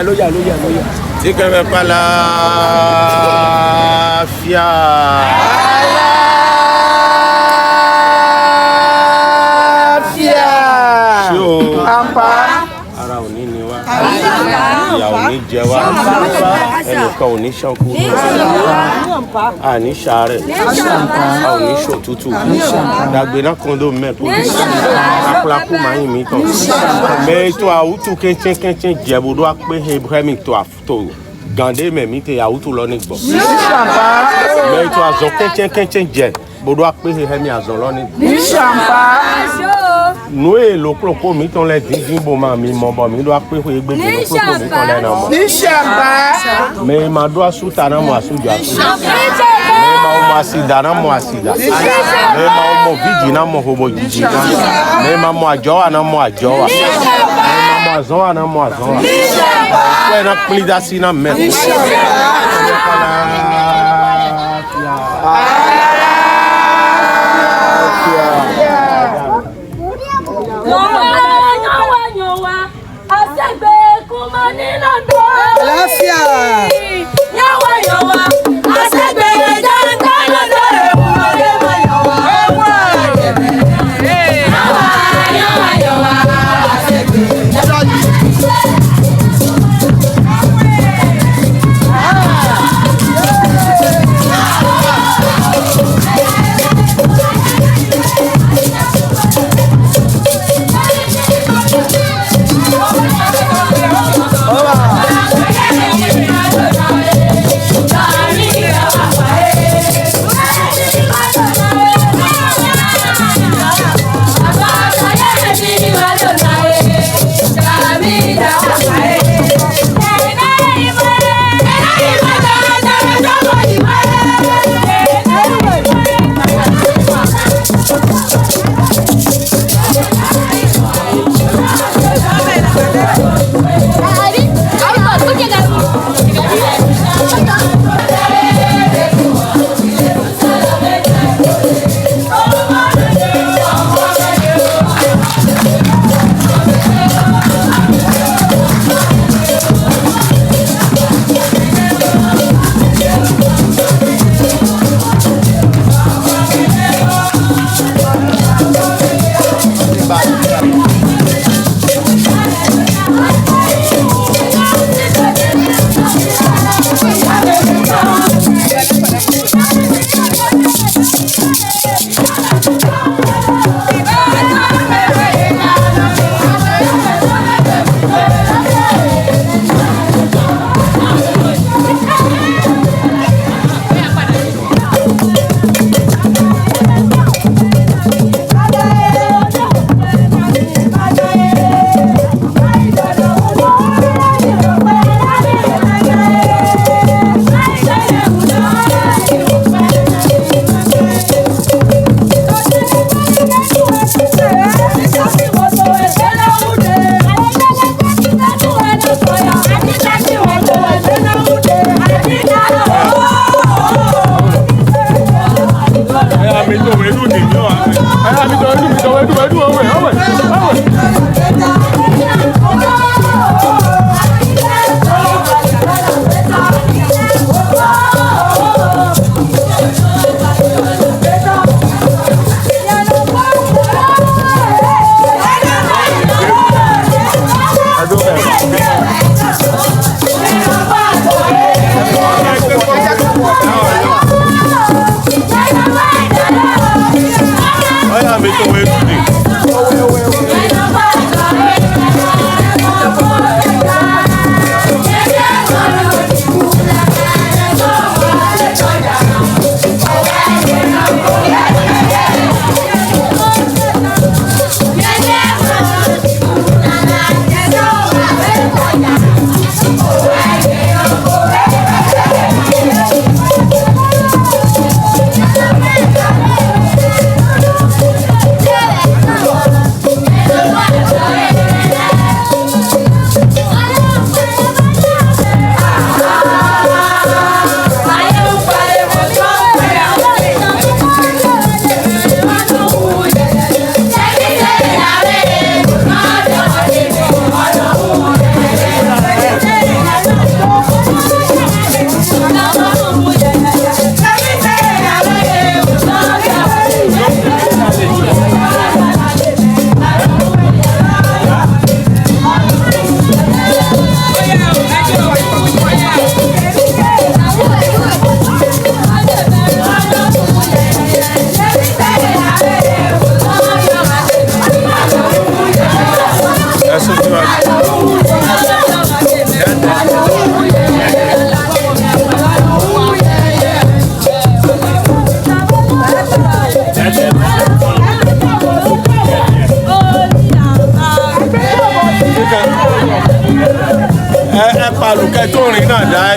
Lóyà. àlàáfíà. Àlàáfíà. Ṣé o? Pampa. Ara ò ní ni wá. Ìyà ò ní jẹ wá. Ẹnìkan ò ní ṣànkú. A ní ṣàárẹ̀. A ò ní ṣòtútù. Dàgbé náà kan ló mẹ́pọ̀. Akúlákú máa ń mi tán. Mẹ́tò àwùtú kẹ́ńkẹ́ńkẹ́ńkẹ́ jẹ̀bùdó pé Ibrahim tó àfútó. Gàndé mẹ̀mí tẹ àwùtú lọ ní gbọ̀. Mẹ́tò àzọ kẹ́ńkẹ́ńkẹ́ńkẹ́ jẹ bùdó pé Ibrahim àzọ lọ ní gbọ̀. Nous et le propos mi ton les dimbo ma mi mombo mi doit pe we gbe le propos mi ton le na mo ni shamba me ma do asuta na mo asuja me ma asida na mo asida me ma mo vidi na mo hobo jiji me ma mo ajowa na mo ajowa me ma mo azowa na mo azowa we na plida si na me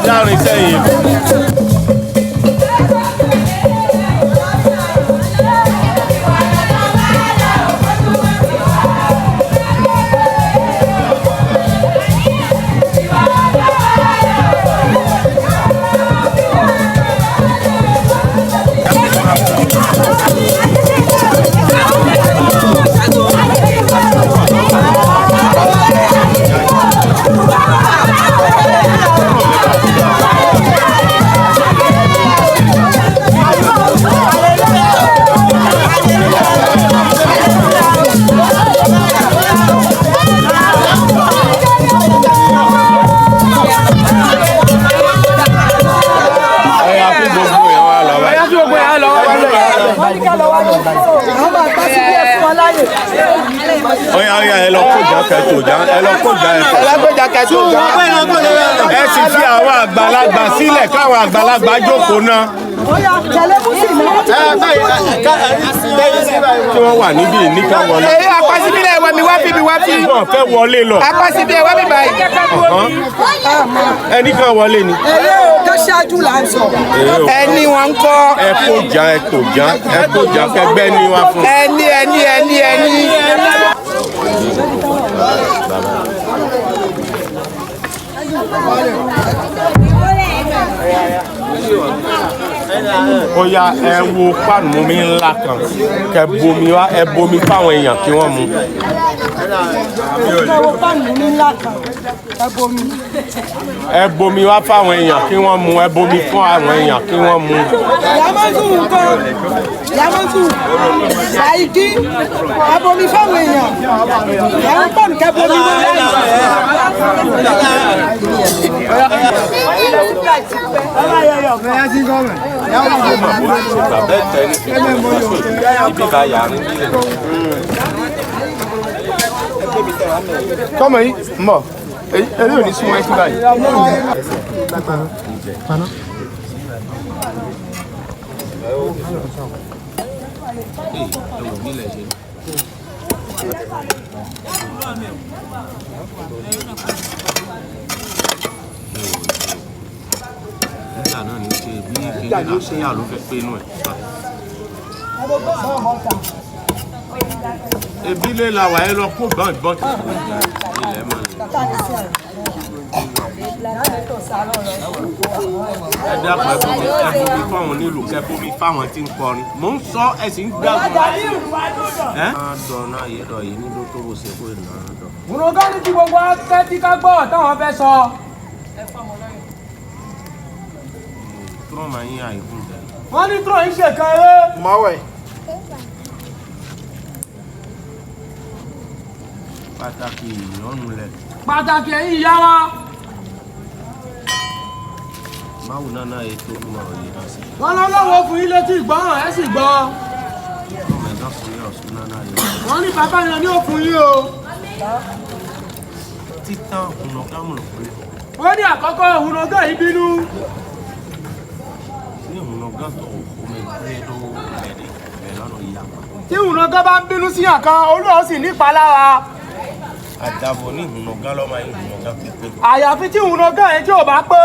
dárin sẹ́yìn. Oya ẹ lọ kójà kẹtòjà ẹ lọ kójà kẹtòjà ẹ sì fi àwọn àgbàlagbà sílẹ̀ káwọn àgbàlagbà jókòó náà. Tí wọ́n wà níbí ní ká wọlé. Apásíbílẹ̀ wọ́n mi wá bí mi wá bí. Wọ́n fẹ́ wọlé lọ. Apásíbílẹ̀ wá bí báyìí. Ẹni kan wọlé ni. Tó ṣáájú là ń sọ. Ẹni wọn ń kọ́. Ẹ kójà kẹgbẹ́ ni wá fún. Ẹni. Oya ẹ wo páànù mi ńlá kan kẹ bomi wá ẹ bomi fáwọn èèyàn kí wọ́n mu. Ẹ bomi wá fáwọn èèyàn kí wọ́n mu ẹ bomi fún àwọn èèyàn kí wọ́n mu. Yàmọ́tù àìkí ẹ bomi fáwọn èèyàn. Yàmọ́ pọ̀nù kẹ bomi wá. Kọ́mọ yìí mọ̀ èyí ò ní súnmọ́ ẹ̀kú báyìí. Ebi lè la wà ẹ lọ kó gbọ́n ìbọn tí ilẹ̀ mọ́ ni. Ẹ dákun ẹ bomi fáwọn onílù kẹ bomi fáwọn tí ń kọrin. Mò ń sọ ẹ sì ń gbàgbọ́ láyé. Ẹ máa dọ̀nà ayédọ̀ yìí nílò tó bó ṣe kó ìnà dọ̀. Mùnúgá ní kí gbogbo akẹ́tí ká gbọ́ táwọn fẹ́ sọ. Tún máa yín àìkú tẹ̀. Wọ́n ní tún ìṣèkan eré. Mọ̀wẹ̀. Pàtàkì ìyọ́nù lẹ̀. Pàtàkì ẹ̀yin ìyá wa. Báwo náà ètò ìmọ̀ òye náà sí. Wọ́n lọ́wọ́ fún ilé tí ìgbọ́ràn ẹ̀ sì gbọ́. Ọmọ ẹ̀dá fún yẹ̀ ọ̀sùn náà yẹ. Wọ́n ní bàbá yẹn ní òfin yìí o. Títàn ọ̀nà kámùnà pé. Wọ́n ní àkọ́kọ́ òhunogán yìí bínú. Ní ọ̀nà gàtọ̀ omi ìpínlẹ̀ tó ẹ̀dẹ̀ lọ́nà ìyàpá. Tí òhunogán bá ń bínú sí àkan, olúwa sì nípa lára. Àdàbọ̀ ní ìhùnàgán lọ́mọ ìhùnàgán pípé. Àyàfi tí òhunogán yẹn tí ò bá pé.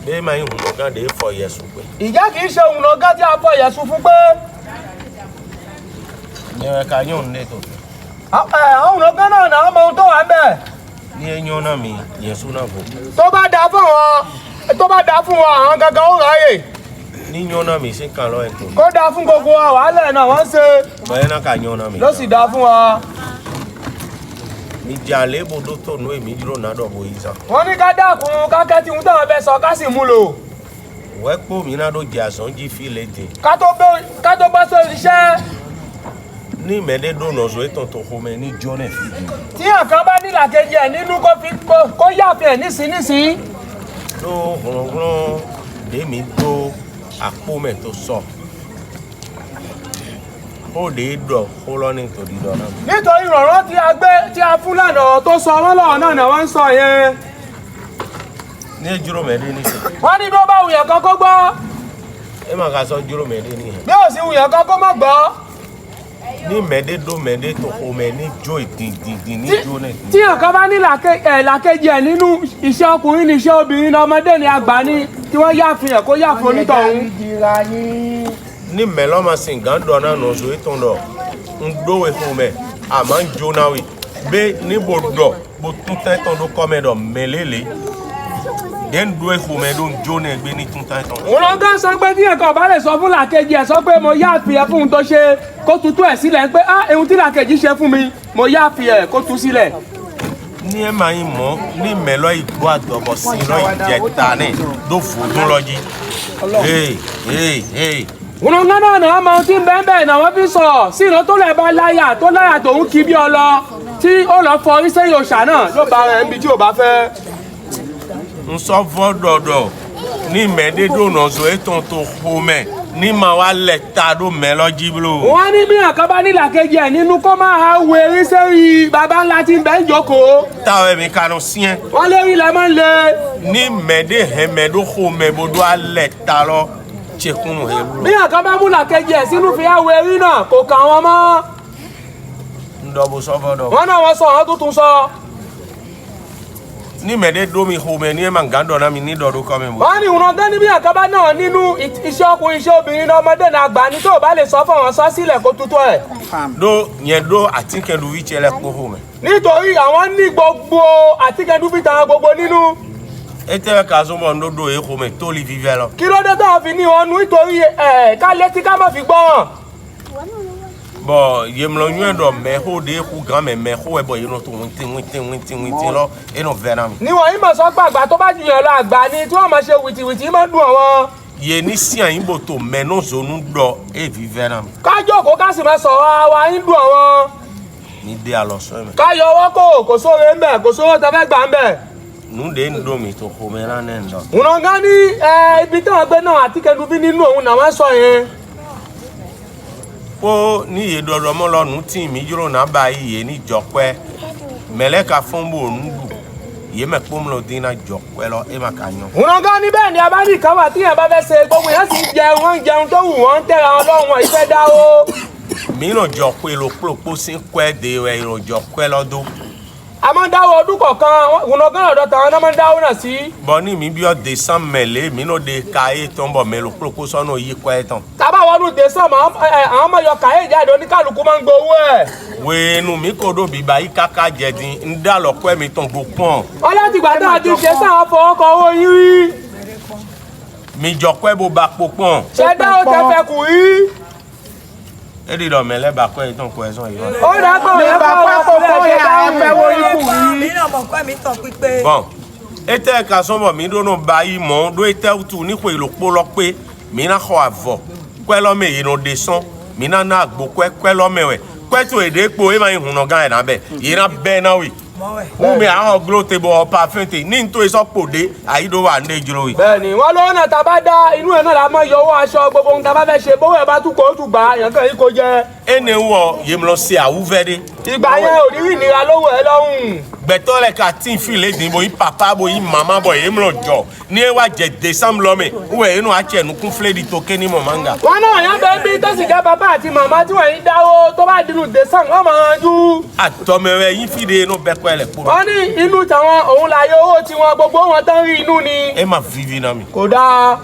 Bẹ́ẹ̀ máa ìhùnàgán dé fọ yẹ̀sùn pé. Ìjẹ́ kìí ṣe òhunogán tí a fọ yẹ̀sùn fún pé. Nyẹ̀wẹ̀ ká yóò ní ètò. Òhunogán náà náà mọ ohun tó wà ń bẹ̀. Ní ẹ̀yán náà mi yẹ̀sùn náà bò. Tó bá dáa fún wọn, àwọn gangan ó ráyè. Ní yán náà mi sí kan lọ́ ètò. Kó dáa fún gbogbo wa, wàhálà náà wọ́n ṣe. Bọ́yẹ́ náà ká yán náà mi. Ló sì dáa fún wa. Ìjà àlébòdó tó nú èmi dúró náà dọ̀bọ̀ yìí sàn. Wọ́n ní ká dákun ká kẹ́tì ń tẹ̀wọ́ fẹ́ sọ ká sì mú lò. Wẹ́pọ̀ mi náà ló jẹ àsán jí fílẹ̀ dè. Ká tó bọ́ sórí iṣẹ́. Ní ìmẹ́lẹ́dọ̀nà ọ̀sọ̀ ètò tó fọmọ ní jọ́nẹ̀ fìdí. Tí nǹkan bá ní làkejì ẹ̀ nínú kó yàfẹ́ ẹ̀ nísìnyìí. Ló hùrùnrùn dèmi tó àpò mẹ́ tó sọ. Ó lè dọ̀ kó lọ́ní tòdì dọ̀nà. Nítorí ìrọ̀rùn tí a fún lánàá tó sọ wọ́n lọ́wọ́ náà wọ́n ń sọ yẹn. Ní ejúrò mẹ́rin ní sèé. Wọ́n ní bí ó bá wùyàn kan kó gbọ́. Ẹ máa ka sọ júrò mẹ́rin ní yẹn. Bí ó sì wùyàn kan kó má gbọ́. Ni mede do mede to home ni joy din ni jo ne. Tí nǹkan bá ní làkejì ẹ̀ nínú iṣẹ́ ọkùnrin ní iṣẹ́ obìnrin náà ọmọdé ni àgbà ni tí wọ́n yá fi hàn kó yá fún onítọ̀hún. Ni melo ma sin gan do na no so eton do. Ngdo we home a man jo na we. Be ni bodo bo tun ton do come do melele. Den do e home do jo ne gbe ni tun ton. Wọ́n gan sọ pé tí nǹkan bá lè sọ fún làkejì ẹ̀ sọ pé mo yá fi ẹ̀ fún un tó ṣe kó tutù ẹ̀ sílẹ̀ pé ehun tí làkejì ṣe fún mi mo yá fi ẹ̀ kó tu sílẹ̀. Ni e ma yin mo ni melo igbo adobo sin lo ijeta ni do fodun loji. Hey. Wọ́n náà ọmọ tí ń bẹ́ẹ̀ náà wọ́n fi sọ̀rọ̀ sí ìran tó lẹ̀ bá láyà tòun kí bí ọlọ tí ó lọ fọ orí sẹ́yìn òòṣà náà ló bá rẹ̀ níbi tí ò bá fẹ́. N sọ fọ́dọ̀dọ̀ ní mẹ́ẹ̀ẹ́dẹ́dọ̀nà zo ètò tó home ní ma wá lẹ̀ ta ló mẹ́ lọ́jí blo. Wọ́n ní bí nǹkan bá ní làkejì ẹ̀ nínú kó máa ha wo eré sẹ́yìn baba ńlá tí ń bẹ́ ń jókòó. Táwọn ẹ̀mí kanu síẹ́. Wọ́n lérí lẹ́ máa ń le. Ní mẹ́ẹ̀ẹ́dẹ́hẹ̀mẹ́dó home bodò alẹ̀ ta lọ tsekunu helu. Bí nǹkan bá mú làkejì ẹ̀ sínú fi ha wo eré náà kò kàn wọ́n mọ́. Ń dọ̀bù sọ́fọ́dọ̀. Wọ́n náà wọ́n sọ àwọn tuntun sọ. Ní mẹ́ẹ̀ẹ́dẹ́dọ́ mi home ní ẹ̀ máa ń gán dọ̀nà mi ní dọ̀dọ̀ kọ́ mi bò. Wọ́n ní ìwọ̀n gán ní bí nǹkan bá náà nínú iṣẹ́ ọkùnrin iṣẹ́ obìnrin náà ọmọdé náà àgbà ní tó bá lè sọ fún wọn sọ sílẹ̀ kó tutù ẹ̀. Do àtìkẹ́lu wí tiẹ̀ kó home. Nítorí àwọn ní gbogbo àtìkẹ́lu fi tàn gbogbo nínú. Ètè ká sọ́mọ́ ńdọ́dọ̀ èyí home tó lè fi fẹ́ lọ. Kí ló dé tó fi ní ọnu nítorí ká létí ká má fi gbọ́n. Bon, yemlo nyendo me ho de ku gan me ho e bo yino to winti lo e no vera mi. Ni wọ́n mo sọ gbagba tó bá juyan lọ àgbà ni tí wọ́n máa ṣe wìtìwìtì máa dùn àwọn. Ye ni si an bo to me no zonu do e vi vera mi. Ká jókòó ká sì máa sọ wa ń dùn àwọn. Ni de a lo so me. Ká yọ ọwọ́ kò sóore ńbẹ̀ kò sówó tẹ́ fẹ́ gbà ńbẹ̀. Nu de ndo mi to ho me ran ndo. Wọ́n gan ní ibi tí wọ́n gbé náà àtìkẹ́lu bí nínú òun náà wọ́n sọ yẹn. Po ni ye dodo mo lo nu tin mi juro na ba yi ni jokwe meleka fombo ndu ye me pom lo din na jokwe lo e ma kanyo. Wọ́n gan ní bẹ́ẹ̀ ni a bá ní kan wà tí yẹn bá fẹ́ ṣe gbogbo yẹn sì jẹun tó wù wọ́n tẹ́ra Ọlọ́run ìfẹ́ dáwó. Mi no jokwe lo plopo sin kwe de we ro jokwe lo do. A máa ń dáwọ́ ọdún kọ̀ọ̀kan wọ́n gan ọ̀dọ̀ tàwọn náà máa ń dáwọ́ náà sí. Bon ni mi bi o décembre mele mi no de kae tombo melo plopo so no yi kwe ton. Tá bá wọnú décembre àwọn ọmọ yọ kàyé jáde oníkálukú máa ń gbowó ẹ̀. We nu mi ko do bi ba yi kaka jedin nda lo kwe mi ton go pon. Wọ́n láti gbà tá a ti ṣe sáwọn fọwọ́kọ owó yín rí. Mi jokwe bo ba popon. Ṣé dáwọ́ tẹ fẹ́ kù yí? Edi do mele ba kwe ton ko eson yi. Ó dàgbà òye fọwọ́ yà fẹ́ wo ikú yí. Mi náà mọ̀ pé mi tàn pípé. Bon. Ete ka sombo mi do no ba yi mo do ete tu ni ko ilopo lo pe mi na kho avo. Kwe lo me yi no de son. Mi na agbo kwe lo me we. Kwe to ede po e ma yi huno gan e na be. Yi na be na wi. Mo me a glo table parfum te ni nto iso pode ayi do wa nde jiro wi. Bẹ́ẹ̀ni wọ́n lọ́wọ́ náà tá a bá dá inú ẹ̀ náà la máa yọ owó aṣọ gbogbo ohun tá a bá fẹ́ ṣe bówó ẹ̀ bá tún kó tún gbà yàn kàn yín kó jẹ. Ene wo yem lo se awuvede. Ìgbà yẹn ò ní ìnira lówó ẹ lọ́hùn. Gbeto le ka tin fi le din bo yin papa bo yin mama bo yem lo jo. Ni e wa je December lo me. We inu a che nu kun fle di toke ni mo manga. Wọ́n náà yàn bẹ́ẹ̀ bí tó sì jẹ́ bàbá àti màmá tí wọ́n yín dáwó tó bá dínú December wọ́n máa jú. Atomewe yin fi de no be ko ele po. Wọ́n ní inú tàwọn òun láyé owó tí wọ́n gbogbo wọn tán rí inú ni. E ma vivi na mi. Kò dáa.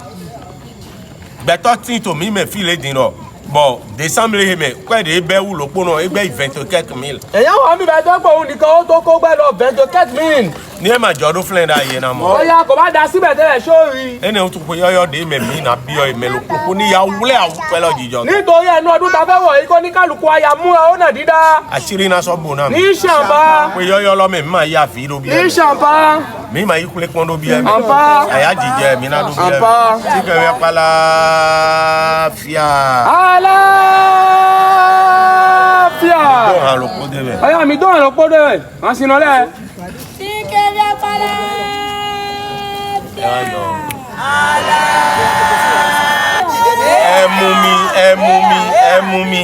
Gbeto tin to mi me fi le din lo. Bon, December he me kwa de be wu lo po no e gbe 20 quelques mille. Èyàn wà mí bẹ́ẹ̀ tó pọ̀ òun nìkan ó tó kó gbẹ́ lọ 24 min. Ni e ma jodo flen da ye na mo. Ó yá kò bá da síbẹ̀ tẹ́lẹ̀ sórí. Ene o tu ko yoyo de me mi na bi o me lo po ni ya wule a pelo jijo. Nítorí ẹnu ọdún tá fẹ́ wọ̀ yìí kó ní kálukú aya múra ó nà dídá. Àṣírí na so bo na mi. Ní ṣàǹbá. Pe yoyo lo me ma ya fi do bi. Ní ṣàǹbá. Mi ma yi kule pon do bi e. Àǹfà. Aya jije mi na do bi e. Àǹfà. Ti ke we pala fia. Àlàáfíà. Don ha lo ko de be. Aya mi don lo podo e. Wọ́n sino le. Ẹ mú mi.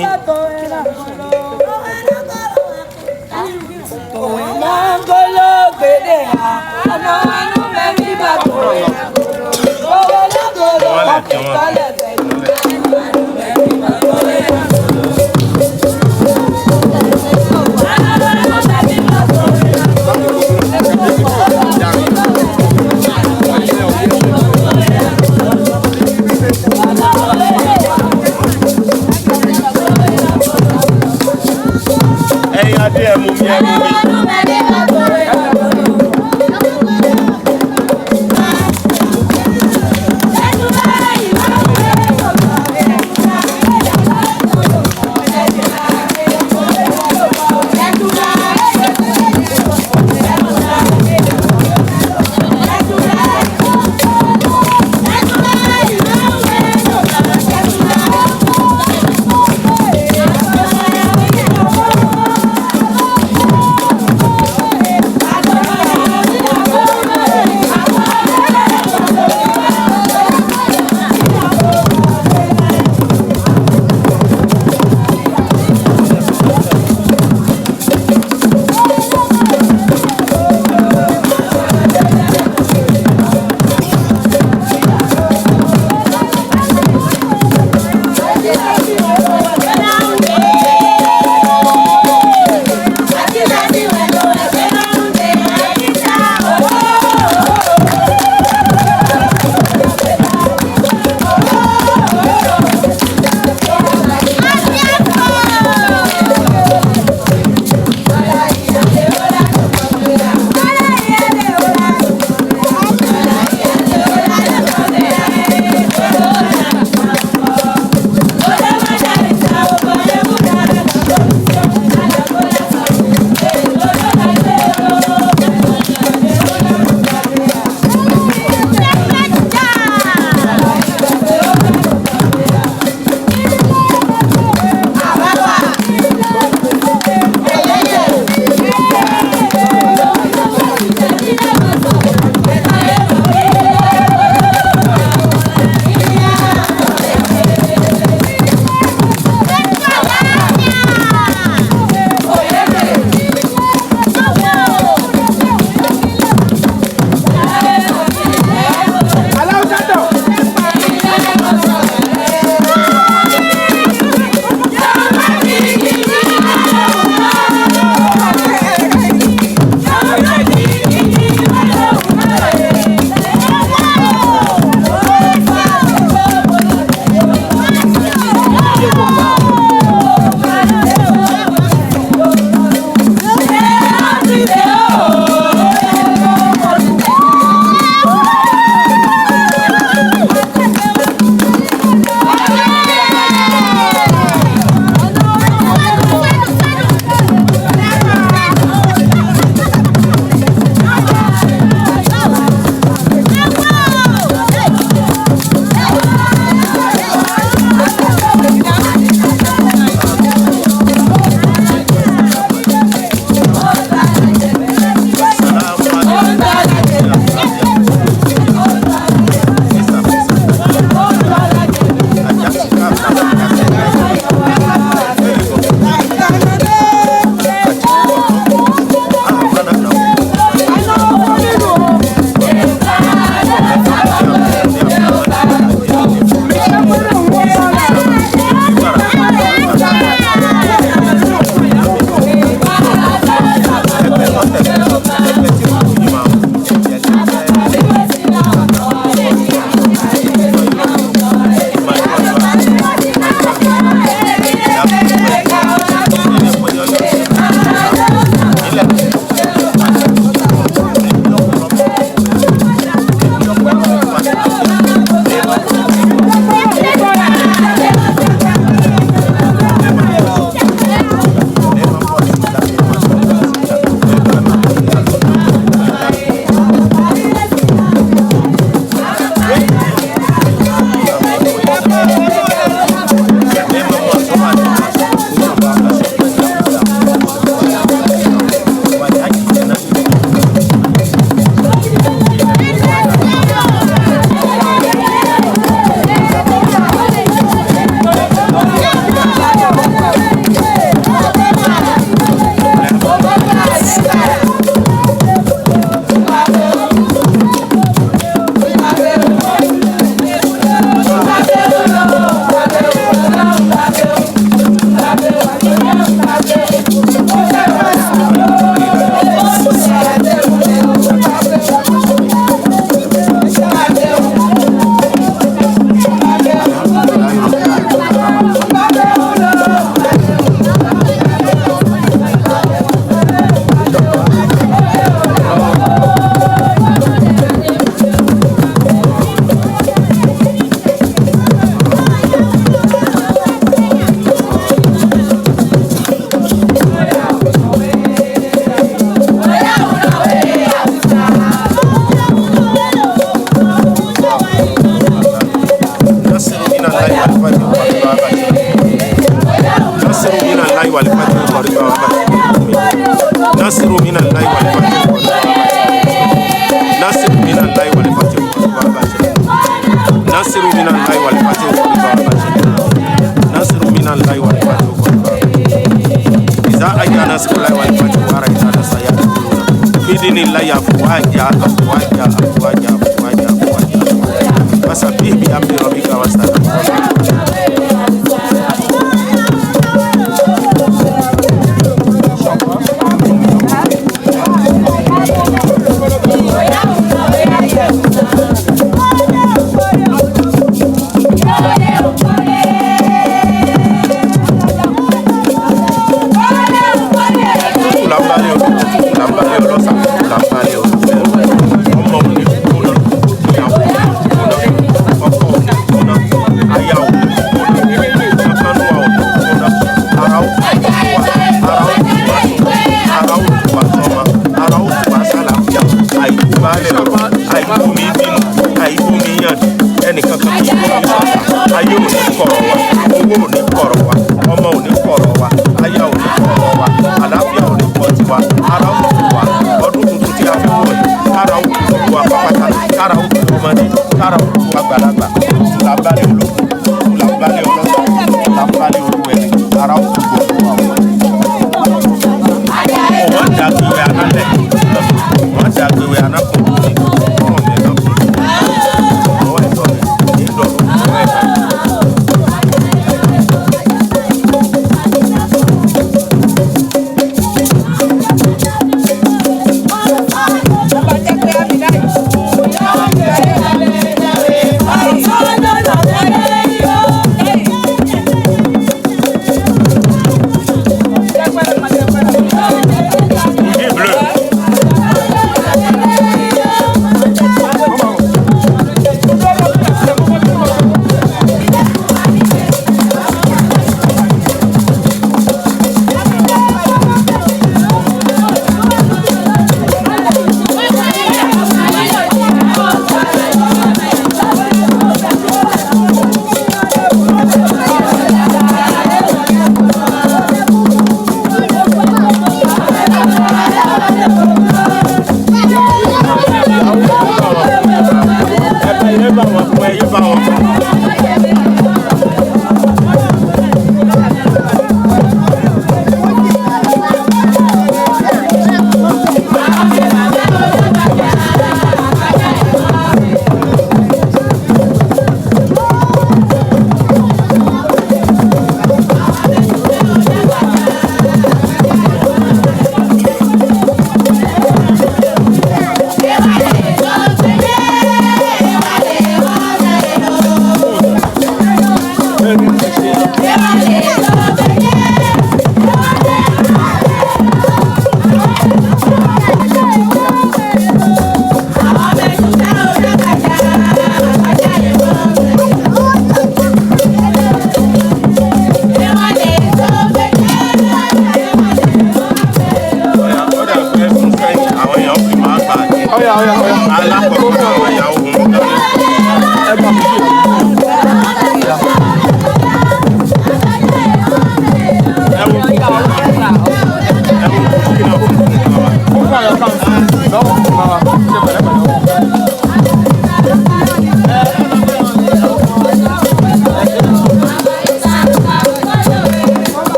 Ayaw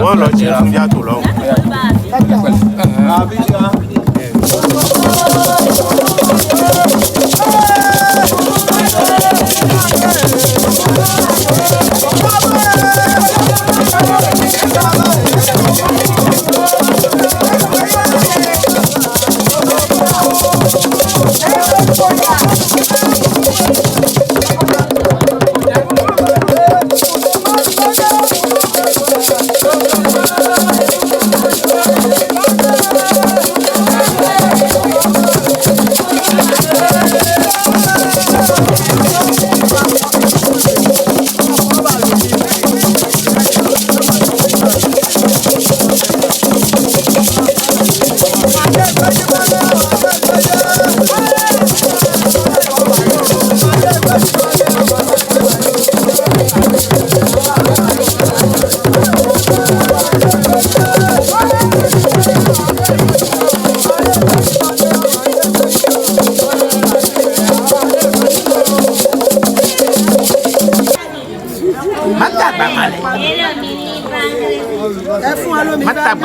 wọ́n lọ ṣe fún yàtọ̀ lọ́wọ́.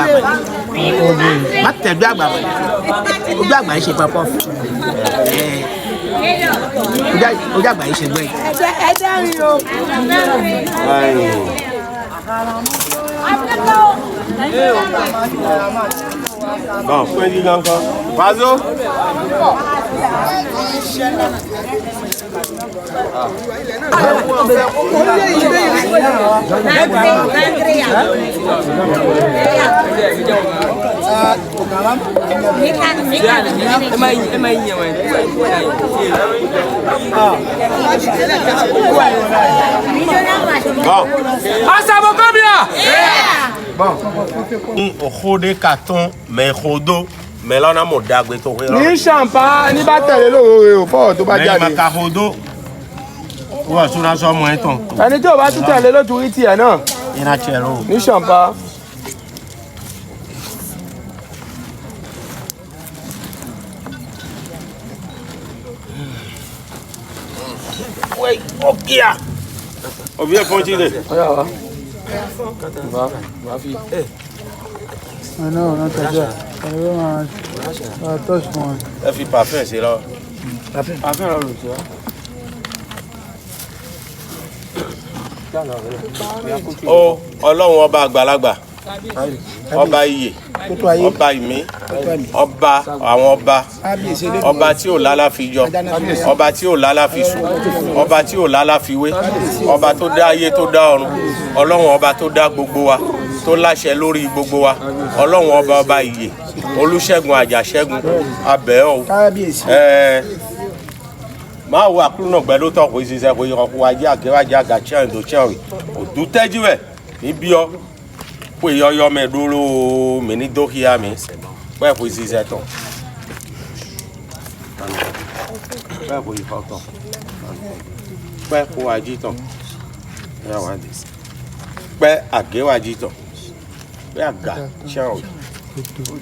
àgbà má tẹ̀gbẹ́ àgbà bọ̀ ojú àgbà yìí ṣe pọpọ ojú àgbà yìí ṣe gbẹ. ẹ dẹ́rìn o. Bon, point dit encore. Vazo. Bon, on a carton, mais rodo, mais là on a mon dagbe to. Ni champagne, ni ba tẹ̀lé lóore o fo tó bá jáde. Mais ma rodo. Wa so na so mo etan. Ẹni tí ó bá tún tẹ̀lé lójú rí tiẹ̀ náà. Ina chero. Ni champagne. Ouais, OK. On vient continuer. Ah non, non, t'as déjà. Touche moi. Elle fait parfum, c'est là. Parfum là, tu vois. Oh, Ọlọ́run ọba àgbàlagbà. Ọba iye. Ọba ìmí. Ọba àwọn ọba. Ọba tí ò lálá fi jọ. Ọba tí ò lálá fi sùn. Ọba tí ò lálá fi wé. Ọba tó dá ayé tó dá ọ̀run. Ọlọ́run ọba tó dá gbogbo wa. Tó láṣẹ lórí gbogbo wa. Ọlọ́run ọba iye. Olúṣẹ́gun Àjàṣẹ́gun. Abẹ́ ọ̀. Ma wo akulu no gbe lo to ko isi se ko waje agewaje agachan do chan odu teji we ni bi o po yoyo me duro me ni do hia mi pe ko isi se ton pe ko ifo ton pe ko aji ton ya wa dis pe agewaji ton pe aga chan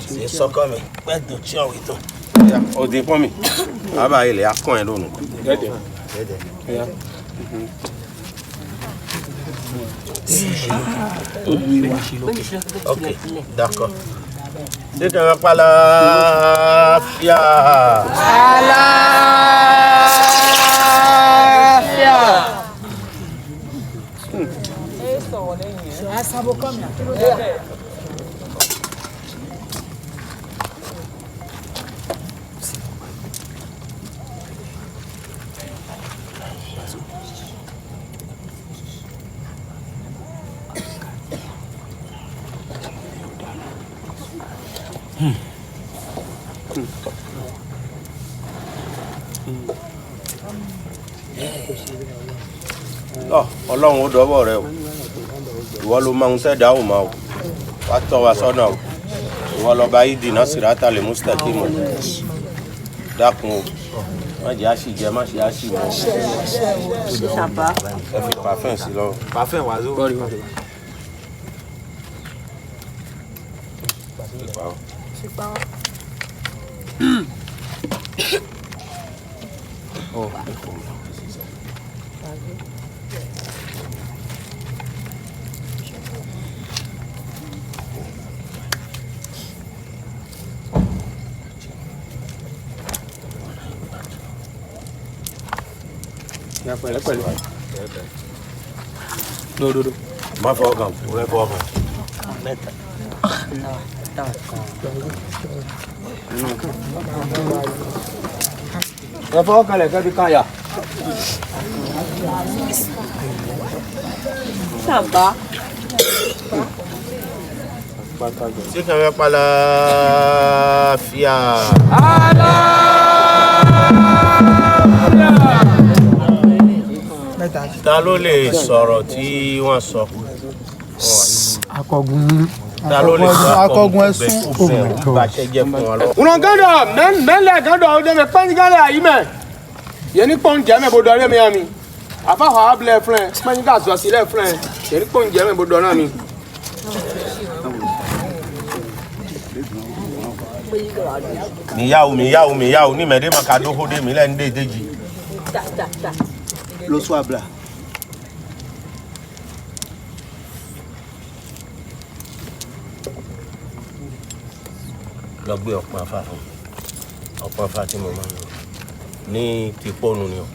se so ko mi pe do chan wi ton ya o de pon mi aba ile akon e lonu dede ya OK d'accord c'est que pas la fia Ọlọ́run ó dọ́wọ́ rẹ o ìwọ ló máa ń ṣẹ̀dá ò máa o wá tọ́ wa sọ́nà o ìwọ lọ́ba ìdì náà sírátà lè mustaqim o dákun o má jẹ́ àṣìjẹ má ṣe àṣìmọ́ ẹ fi parfum sí lọ. Parfum wà ló. Oh, Ya pẹ̀lẹ́ pẹ̀lẹ́. Do. má fọwọ́ kàn ó fẹ́ fọwọ́ kàn. Ẹ fọwọ́ kalẹ̀ kẹ́ fi kan yà. Sàmbá. sí kan fẹ́ pa láàfíà. Ta ló lè sọ̀rọ̀ tí wọ́n sọ? Akọgun. Ta ló lè sọ Akọgun ẹ̀sùn. bàṣẹ jẹ́ fún wọn lọ. Unanganda men gando de me panigale ayime. Ye ni pon je me bodo re mi ami. Afa ha ble friend, paniga zo si le friend. Ye ni pon je me bodo na mi. Miyawu ni mede makado hode mi le nde deji. Lo swabla. lọ gbé ọ̀pọ̀ afá fún ọ̀pọ̀ afá tí mo máa ń lò ní ti pọ́nù ni o.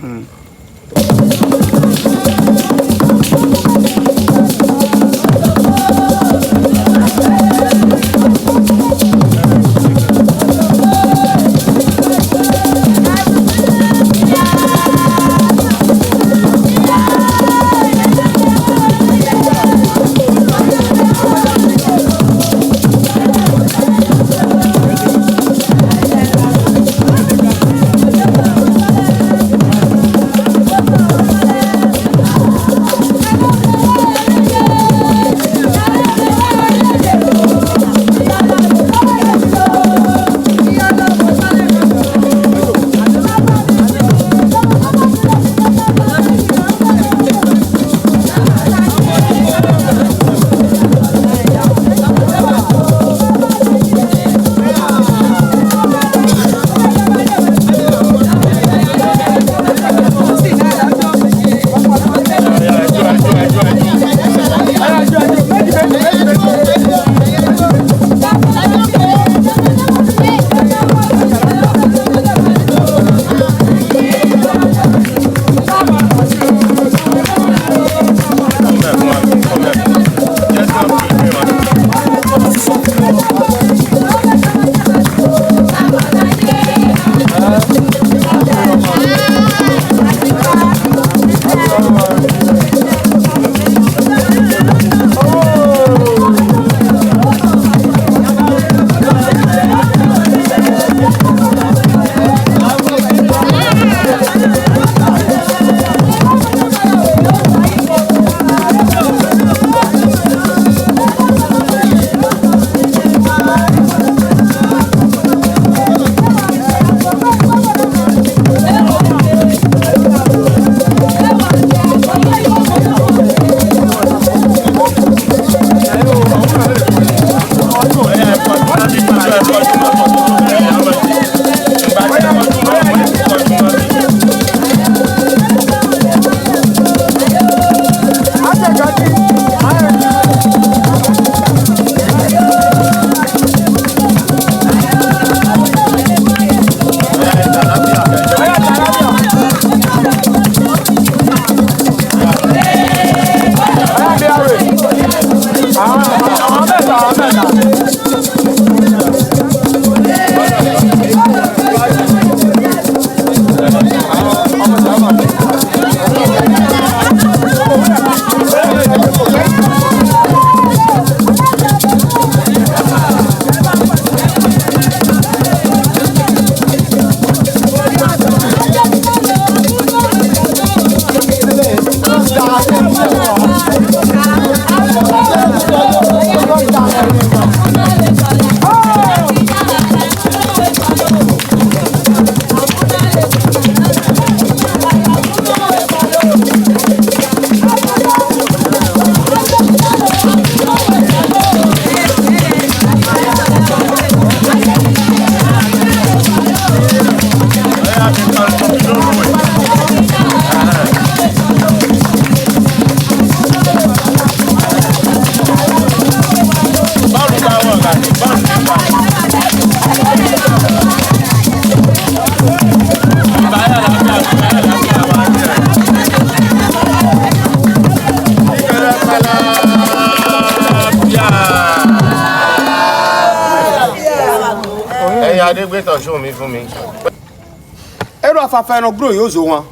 Ero afafa no gro yozo wọn.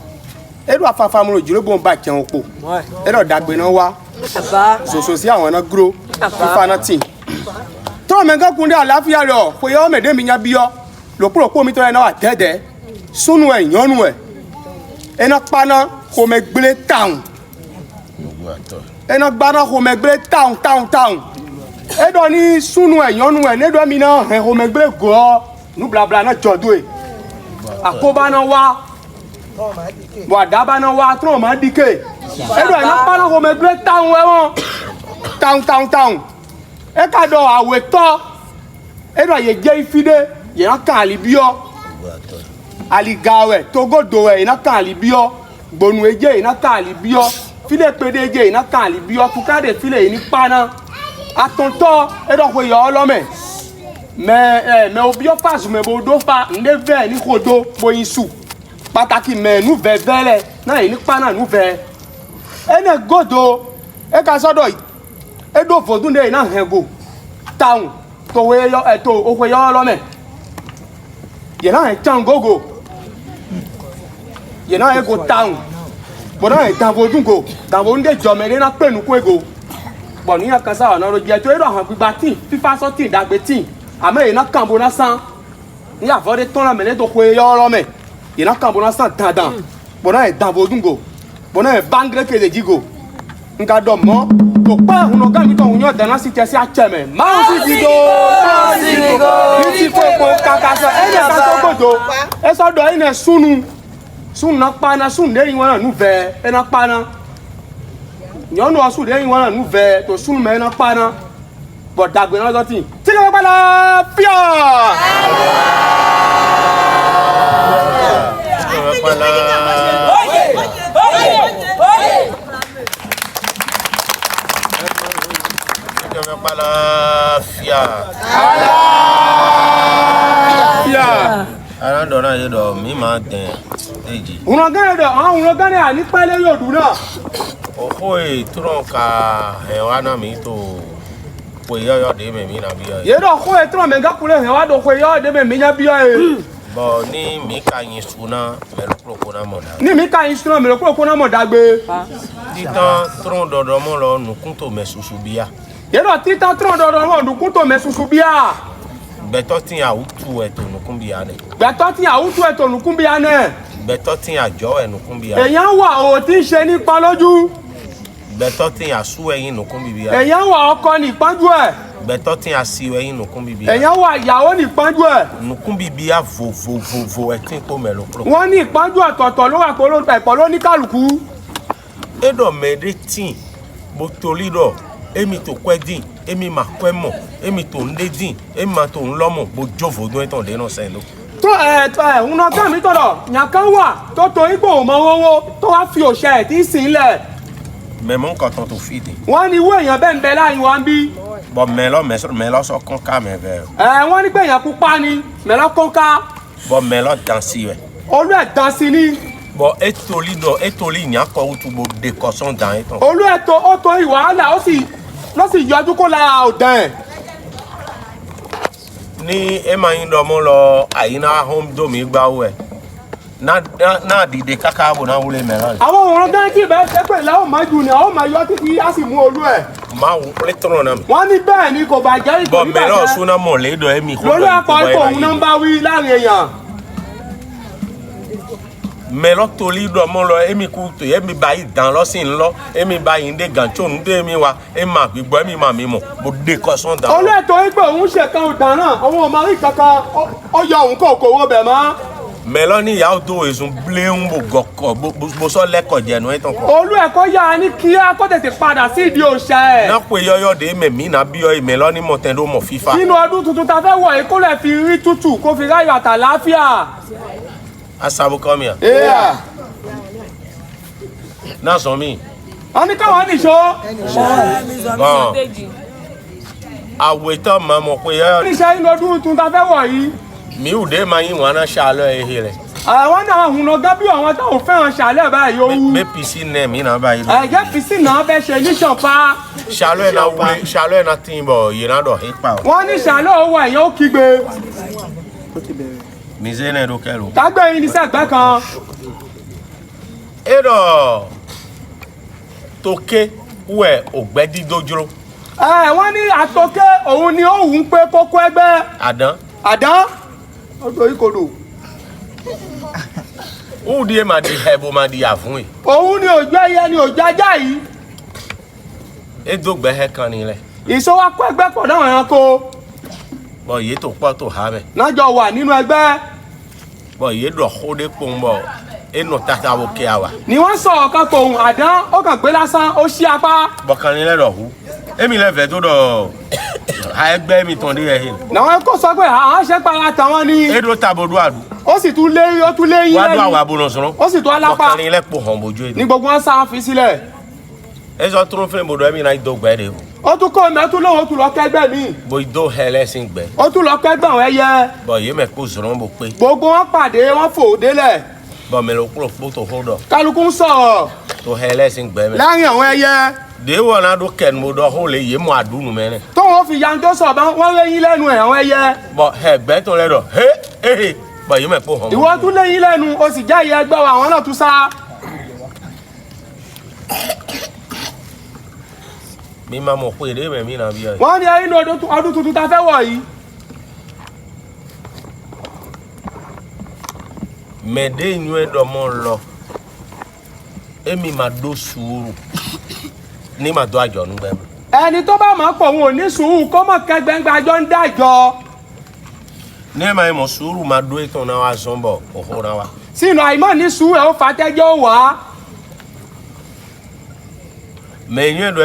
Ero afafa mo jiro bo ba ken opo. Ero dagbe na wa. Soso si àwọn na gro. Afa na tin. To me gan kunde àlàáfíà ro, ko yo me de mi nya biyo. Lo pro po mi to na wa dede. Sunu e yonu e. Ena pana ko me gbele town. Ena gbana ko me gbele town. Edo ni sunu e yonu e, ne do mi na he ko me gbele go. Nu bla bla na jodo e. Akoba na wa wa daba na wa tro ma dike edo na pa na ko me gbe town we won town e ka do awe to edo ye je ifide ye na kan libio aligawe togodo we na kan libio gbonu eje na kan libio file pede eje na kan libio tukade file ni pa na atonto edo ko yo olome mais obi o pass me bo do fa nde ve ni kodo bo insu pataki me nu ve vele na ni pa na nu ve ene godo e ka sodo e do fodun de na hego town to we yo to o we yo lo me ye na e chan gogo ye na e go town bo na e dan fodun go dan bo nde jo me na pe nu ko ego bo ni akasa ona ro je to e do han gbigba tin fifa so tin dagbe tin ame ina kambo na san ni avode ton la mele do ko yo lo me ina kambo na san dandan bo na e dan fodun go bo na e bangre ke le jigo nka do mo to pa uno ga mi to unyo dana si tesi acheme ma o si digo ni ti ko kaka so ene ka to godo e so do ine sunu na pa na sun de yin wona nu ve e na pa na nyo no asu de yin wona nu ve to sunu me na pa na bo dagbe na so tin ti ka pa la pia Ara dona ye do mi ma den eji. Uno gane do uno gane ani pele yodu na. Oho e tronka e wana mi to ko yo de me mi na bi yo. Ye do ko e tron me ga kule he wa do ko yo de me mi nya bi yo e. Bo ni mi ka yin suna me lo ko na mo da. Ni mi ka yin suna me lo ko na mo dagbe. Titan tron dodo mo lo nukun to me susu bia. Ye do titan tron dodo mo nukun to me susu bia. Beto tin a utu e to nukun bia ne. Beto tin a utu e to nukun bia ne. Beto tin a jo e nukun bia. Eyan wa o tin se ni pa loju. Beto tin a su e yin nukun bia. Eyan wa oko ni panju e. Beto tin a si e yin nukun bia. Eyan wa yawo ni panju e. Nukun bia vo e tin ko me lo pro. Wọ́n ní panju ọ̀tọ̀ọ̀tọ̀ ló wà ko lo ni kaluku. Edo me de tin bo tolido emi to kwedin emi ma kwemo emi to ndedin emi ma to nlomo bo jovodun eton de no sen lo To uno kan mi todo yan kan wa to ipo mo wowo to wa fi ose e ti sin le me mon kan ton to fidi wọ́n ní wo èyàn be nbe láyìn wa nbi bo me lo so kon ka me ve wọ́n ní pé èyàn pupa ni me lo kon ka bo me lo dansi we olu e dan si ni bo etoli nya ko utu bo de koson dan eton olu e to o to iwahala o si lo si yọjú ko la odan ni e ma yin do mo lo ayina home do mi gba we na dide kaka bo na wule me la àwọn wọ́n gan ki be se pe la o ma ju ni o ma yo títí a sì mú olu e ma wo letron na mi wọ́n ní bẹ́ẹ̀ ni kò bá jẹ́ bo me lo suna mo le do emi ko lórí akọ ipo un number wi láàrin èyàn melo tolido mo lo emi ku to emi ba yi dan lo sin lo emi ba yi de gancho nu de mi wa e ma gbigbo emi ma mi mo bo de koson dan olu e to ipo un se kan odaran àwọn o ma ri kankan o yo un ko wo be ma melo ni ya do ezun bleun bo goko bo so leko je nu eton ko olu e ko ya ni kíá kó tètè padà sí ìdí òṣà ẹ na pe yoyo de me mi na bi yo melo ni mo tendo mo fifa nínú ọdún tuntun ta fẹ́ wọ̀ kó lè fi rí tútù kó fi ráyọ̀ àtàlàáfíà asabu come here yeah na so mi wọ́n ní káwọn nìṣó bon awe to ma mo pe yo níṣẹ́ nínú ọdún tuntun ta fẹ́ wọ̀ yìí mi u de ma yin wa na sha lo e hele àwọn náà hùn lọ gábí àwọn táwọn fẹ́ràn ṣàlẹ̀ báyìí owó me pisi ne mi na ba yi ẹ̀jẹ̀ fìsì náà bẹ́ ṣe ní ṣọ̀pá shalo na tin bo yi na do he pa o wọ́n ní ṣàlẹ̀ owó ẹ̀yàn ó kígbe mi ze ne do kero tágbé yín ní sẹ́gbẹ́ kan Edo toke we ogbedi dojuro wọ́n ní àtòkè òun ni ó wù ń pé kókó ẹgbẹ́ àdán ọdún ìkòdò o die ma di hebo ma di afun e òun ni òjò ẹyẹ ni òjò ajá yìí edo gbe he kan ni le ìṣọwọ́pọ̀ ẹgbẹ́ pọ̀ náà ẹranko bo ye to po to ha me nájọ wà nínú ẹgbẹ́ bo ye do khode pombo eno tata wo ke awa ni wọ́n sọ ọ̀kan pohùn àdán ó kàn gbé lásán ó ṣí apá bo kan ni le do hu emi le fe to do ha egbe mi ton de he náwọn kò sọ pé àwọn ṣe para tàwọn ni edo tabodu adu ó sì tún léyìn ó tún léyìn wa do awa bono so ó sì tún bo alápá kan ni le po hon boju ní gbogbo wọn sá fi sílẹ̀ ezo tro fe bodo emi na do gbe de ó tún kó mi ó tún lóun ó tún lọ kẹ́gbẹ́ mi. bó idó hẹlẹ́ sí gbẹ. ó tún lọ kẹ́gbẹ́ àwọn ẹyẹ. bọ̀ yìí mẹ́ kó zọrọ̀ bò pé. gbogbo wọn pàdé wọn fò délẹ̀. bọ̀ mẹ́lẹ̀ kúrò kó tó fó dọ̀. kálukú ń sọ̀rọ̀. tó hẹlẹ́ sí gbẹ mẹ́. láàrin àwọn ẹyẹ. déwọ̀ náà dó kẹ́nu mo dọ̀ hó lè yé mu àdúnù mẹ́rin. tó wọn fi yan tó sọ̀ bá wọn léyìn lẹ́nu ẹ̀ àwọn ẹyẹ. bọ̀ ẹgbẹ́ tó lẹ́dọ̀ hé bọ̀ yìí mẹ́ kó hàn. ìwọ tún léyìn lẹ́nu o sì jẹ́ ìyẹn ẹgbẹ́ wa àwọn náà tún sá. mi máa mọ̀ pé èdè mẹ́mí náà bí i. wọ́n ní inú ọdún tuntun ta fẹ́ wọ̀ yìí. mẹ̀dé inú ẹ̀dọ̀ mọ́ lọ èmi máa dó sùúrù ní màá dó àjọ nígbà mi. ẹni tó bá máa pọ̀ wọn ò ní sùúrù kó mọ̀ kẹgbẹ́ngbàjọ́ ń dájọ́. ní ẹ̀ máa mọ̀ sùúrù máa dó ètò náà wá sọ́nbọ̀ òhó náà wá. sínú àìmọ̀ ní sùúrù ẹ̀ ó fàtẹ́jọ́ wá. mẹ̀yìn ẹ̀dọ̀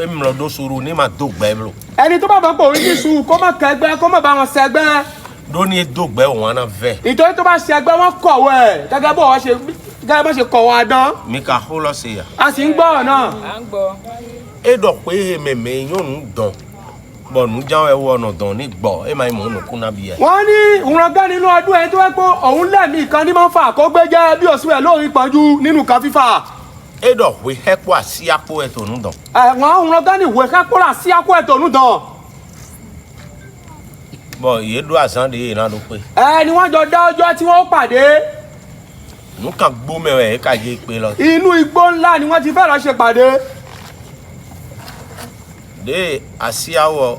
èmi lọ dó sùúrù ní màá dó gbẹ́ mi lò. ẹni tó bá máa pọ̀ wọn ní sùúrù kó mọ̀ kẹgbẹ́ kó mọ̀ bá wọn sẹgbẹ́. dó ní dó gbẹ́ òun náà fẹ́. nítorí tó bá sẹgbẹ́ wọn kọ̀wé ẹ̀ gẹ́gẹ́ bó ṣe kọ̀ wọn adán. mi ka hó lọ sí ya. a sì ń gbọ́ ọ̀nà. ẹ̀dọ̀ pé mẹ̀mẹ̀ yóò ń dán bọ̀ nù jáwé ẹ̀wọ̀ ọ̀nà dán ní gbọ̀ ẹ̀ máa mọ̀ ọ́nà kún náà bí yẹ. wọ́n ní ìràngá nínú ọdún ẹni tó wẹ́ pé òun lẹ́mí kan ní máa ń fa àkógbé jẹ́ bí òsùn ẹ̀ lórí ìpọ́njú nínú kan fífa. ẹ̀dọ̀ pé ẹ̀pọ̀ àti àpò ẹ̀tọ́ nù dán. ẹ̀wọ̀n ìràngá ní ìwé kápọ́lá sí àpò ẹ̀tọ́ nù dán. bọ̀ ìyẹ́dọ̀ àzáǹde yìí náà ló pé. ni wọ́n jọ dá ọjọ́ tí wọ́n pàdé. nùkàn gbó mẹ́wàá ẹ̀ ká yé pé lọ. inú igbó ńlá ni wọ́n ti fẹ́ lọ ṣe pàdé. de àsíáwọ̀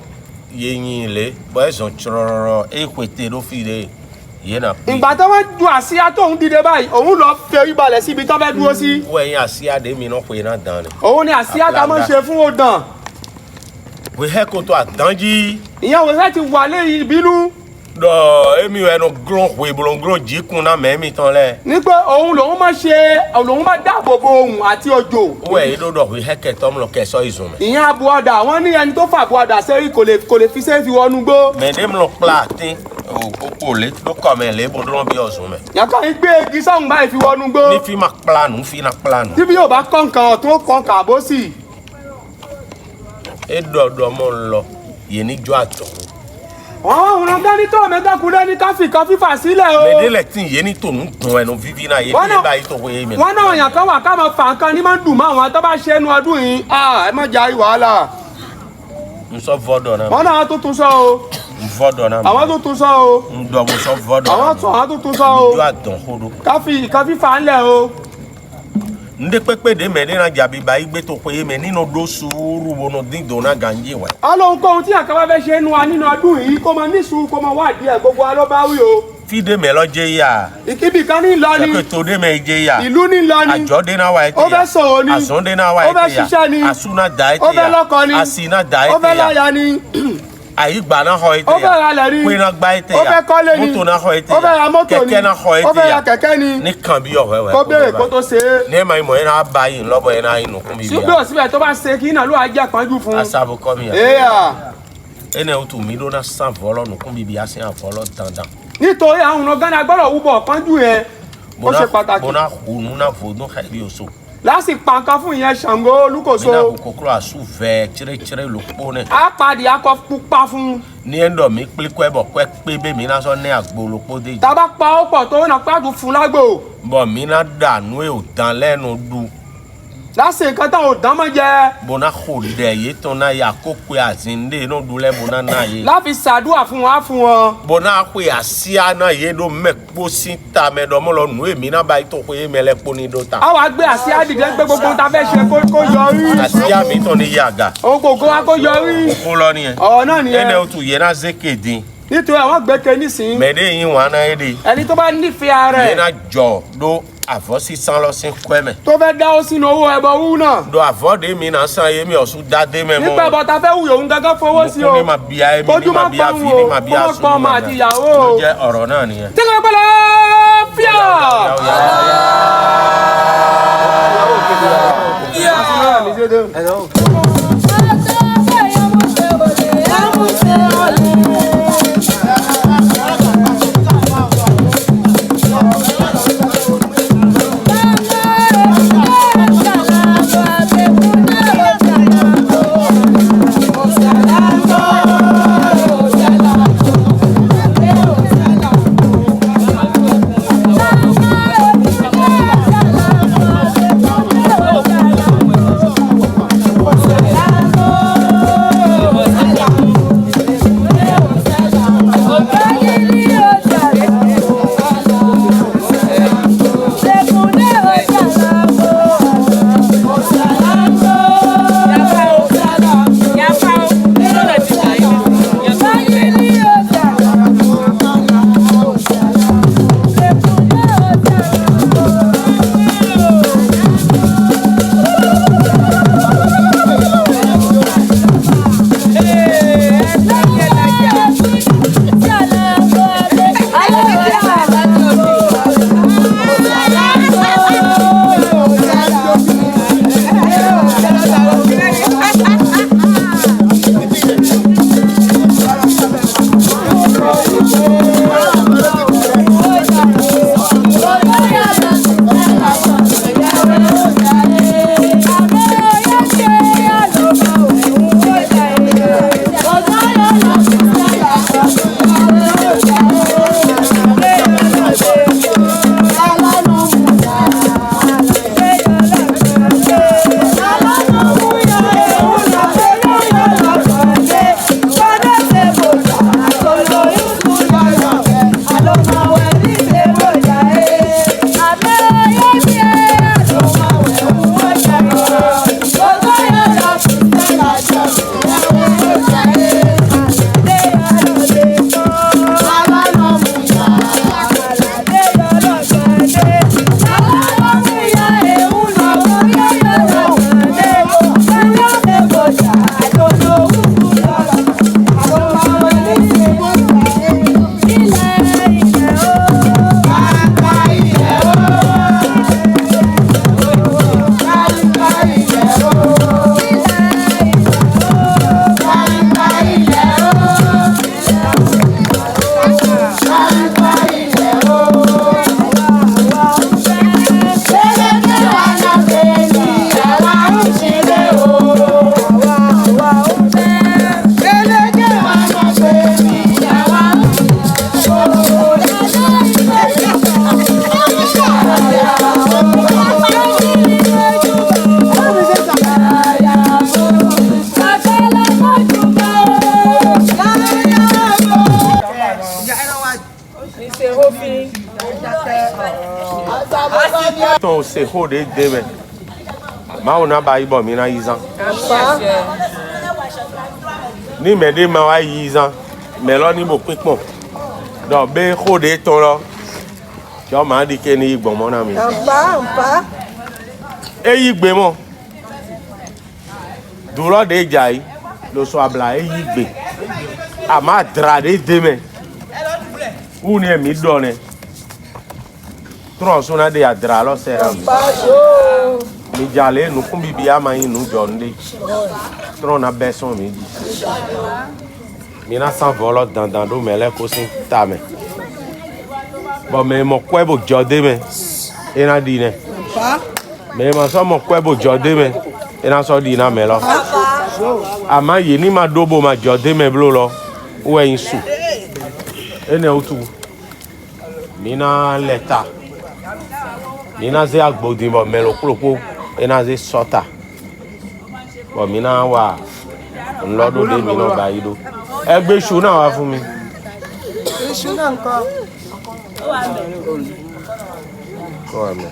yẹ̀yìn ilé bọ́ ẹ̀sán tsọ̀rọ̀rọ̀ èkóté ló fi de yé na. ìgbà tó wọ́n ju àsíá tóun dìde báyìí òun lọ fẹ́rí balẹ̀ síbi tó fẹ́ dúró sí. wọ́n ẹ̀yin àsíá de mi náà pé náà dán ni. òun ni àsíá tá a máa ń ṣe fún òdàn. wọ́n hẹ́ kó tó àdánjí. ìyẹn òun fẹ́ ti wà lé ìbínú. dọ̀ èmi ẹnu gírọ̀ wé bolo gírọ̀ jí kun náà mẹ́mí tán lẹ̀. ní pé òun lòun máa dáàbò bo òun àti òjò. wọ́n ẹ̀yin ló dọ̀ wọ́n hẹ́ kẹtọ́ mi lọ kẹsọ́ ìzùn mẹ́. ìyẹn abuọ̀dà wọ́n ní ẹni tó fà abuọ̀dà sẹ́rí kò lè fi sẹ́rí fi wọnú gbó. mẹ́ẹ̀dé mi lọ kpla àti òpó lé ló kọ́ mẹ́ lé bọ́dọ́ bí ọ̀zùn mẹ́. yàtọ̀ yìí gbé igi sọ́hún báyìí fi wọnú gbó. ní fi máa kpla nù fi náà kpla nù. tí bí yóò bá kọ́ nǹkan ọ̀tún kọ́ nǹkan àbósì. e dọ̀dọ̀ mọ́ lọ yẹn ní jọ àtọ̀. òun dání tó mẹ́tàkùnrin ní káfí kan fífà sílẹ̀ o. mẹ́ẹ̀dẹ́lẹ̀ tí yẹn ní tòun dùn ẹnu fífi náà yẹ bí báyìí tó wọ́n yé mi. wọ́n náà yàn kán wà ká máa fà nǹkan ní máa ń dùn mọ́ àwọn tó bá ṣe ẹnu ọdún yìí ẹ má jà wàhálà. n sọ fọdọ náà. wọ́n náà tó tún sọ o. n fọdọ náà. àwọn tó tún sọ o. n dọ̀ mo sọ fọdọ náà. àwọn tó tún sọ o. ìjọ àdán kodo. káfí kan fífà ńlẹ̀ o. n de pépé de mẹ́ẹ̀dẹ́ náà jàbí báyìí gbé tó pé mẹ́ nínú dó sùúrù wọnú dídò náà gànjì wẹ̀. ọlọ́nkóhun tí àkàbà fẹ́ ṣe é nu wa nínú ọdún yìí kó máa ní sùúrù kó máa wá díẹ̀ gbogbo alọ́báwí o. fídé mẹ́ lọ jẹ́ yá. ìkíbi kan ní lọ ni. sẹ́kẹ̀tò dé mẹ́ jẹ́ yá. ìlú ní lọ ni. àjọ dé náà wà ẹ́ tẹ̀ ó yá. fẹ́ sọ̀rọ̀ ni. àsùn dé náà wà ẹ́ tẹ̀ yá. ó fẹ́ ṣiṣẹ́ ni. àsùnà dà ẹ́ tẹ̀ yá. ó fẹ́ lọ́kọ ni. àsìnà dà ẹ́ ó fẹ́ tẹ̀ yá. láya ni. àyígbà náà họ ẹ́ tẹ̀ yá. ó fẹ́ ra lẹ̀ ni. pinna gba ẹ́ tẹ̀ ó yá. fẹ́ kọ́lé ni. mọ́tò náà họ ẹ́ tẹ̀ yá. ó fẹ́ ra mọ́tò ni. kẹ̀kẹ́ náà họ ẹ́ ó tẹ̀ fẹ́ yá. ra kẹ̀kẹ́ ni. ní kàn bí ọ̀hẹ́ wẹ̀. kó béèrè kó tó ṣe é. ní ẹ̀ máa ìmọ̀ yẹn náà bá yìí lọ́bọ̀ yẹn náà inú kún mi bí ṣùgbọ́n síbẹ̀ tó bá ṣe kí náà ló wá jẹ́ àpọ́njú fún. asabu kọ́ mi yà. ẹnẹ o tún mi ló náà sàn fọlọ́ nù kún mi bí a sìn àfọlọ́ dandan. nítorí àwọn ọ̀nà gánà gbọ́dọ̀ wúbọ̀ àpọ́njú yẹn ó ṣe pàtàkì. bọ́nà hùnú náà fòdún kàbí oṣù. lásìkò pàǹkà fún ìyẹn Ṣàngó Olúkòso. mi náà kò kókó àṣù fẹ́ tírẹ́tírẹ́ ló pọ́ nẹ. a padì akọ pupa fún. ní ẹ̀ńdọ̀ mi pílíkọ́ ẹ̀bọ̀ kọ́ ẹ pé bẹ́ẹ̀ mi náà sọ ní àgbo ló pọ́ dé. tàbá pa ó pọ̀ tó náà pàdù fún lágbo. bọ̀ mi náà dànù ẹ̀ ò dán lẹ́nu du. lásìkò nǹkan táwọn ò dán mọ́ jẹ. bọ́nà kò dẹ̀ yé tán náà yà kó pe àzìndé inú dulẹ̀ bọ́nà náà yé. láfi ṣàdúrà fún wọn á fún wọn. bọ́nà pé àsíá náà yé ló mẹ́kpó sí ta mẹ́dọ̀mọ́ lọ nù èmi náà báyìí tó pé mẹ́lẹ́ kó ní dó ta. a wàá gbé àsíá dìde gbé gbogbo ta fẹ́ ṣe kó yọrí. àsíá mi tán ní yàgà. ògògó wa kó yọrí. kó lọ nìyẹn. ọ̀ náà nìyẹn. ẹnẹ o tún yẹn náà zékè dín. nítorí àwọn gbẹ́kẹ̀ nísìnyí. mẹ́ẹ̀dẹ́ yín wà náà yé de. ẹni tó bá nífẹ̀ẹ́ rẹ̀. yẹn náà jọ ló àfọ́ sísan lọ sí kwẹ́mẹ̀. tó fẹ́ dáwọ́ sínú owó ẹbọ wú náà. do àfọ́ de mi náà san yé mi ọ̀sùn dá dé mẹ́ mọ́. nígbà bọ́ta fẹ́ wù yòówù gángan fowó sí o. mo kún ní ma bí ayé mi ní ma bí àfi ní ma bí àsùn ní ma bí àsùn ló jẹ́ ọ̀rọ̀ náà nìyẹn. tí kò gbọ́dọ̀ fíà. Ton se hode deme. Ma ona ba ibo mi na yizan. Ni me de ma wa yizan. Me lo ni mo pipon. Do be hode ton lo. Jo ma di ke ni igbo mo na mi. Ampa. E yigbe mo. Duro de jai. Lo so abla e yigbe. Ama dra de deme. Une mi done. Tron sona de adra lo se ram. Mi jale nu kumbi bi ama yin nu jonde. Tron na beson mi di. Mi na san volo dandan do mele ko sin ta me. Bo me mo kwebo jode me. Ena di ne. Me ma so mo kwebo jode me. Ena so di na me lo. Ama ye ni ma dobo ma jode me blo lo. Uwe yin su. Ene otu. Mina leta. Mina ze agbodi bo melo klopo. Ena ze sota. Bo mina wa. Nlodo de mi no ba ido. Egbe su na wa fún mi. Iṣu náà ńkọ́. Ko ame.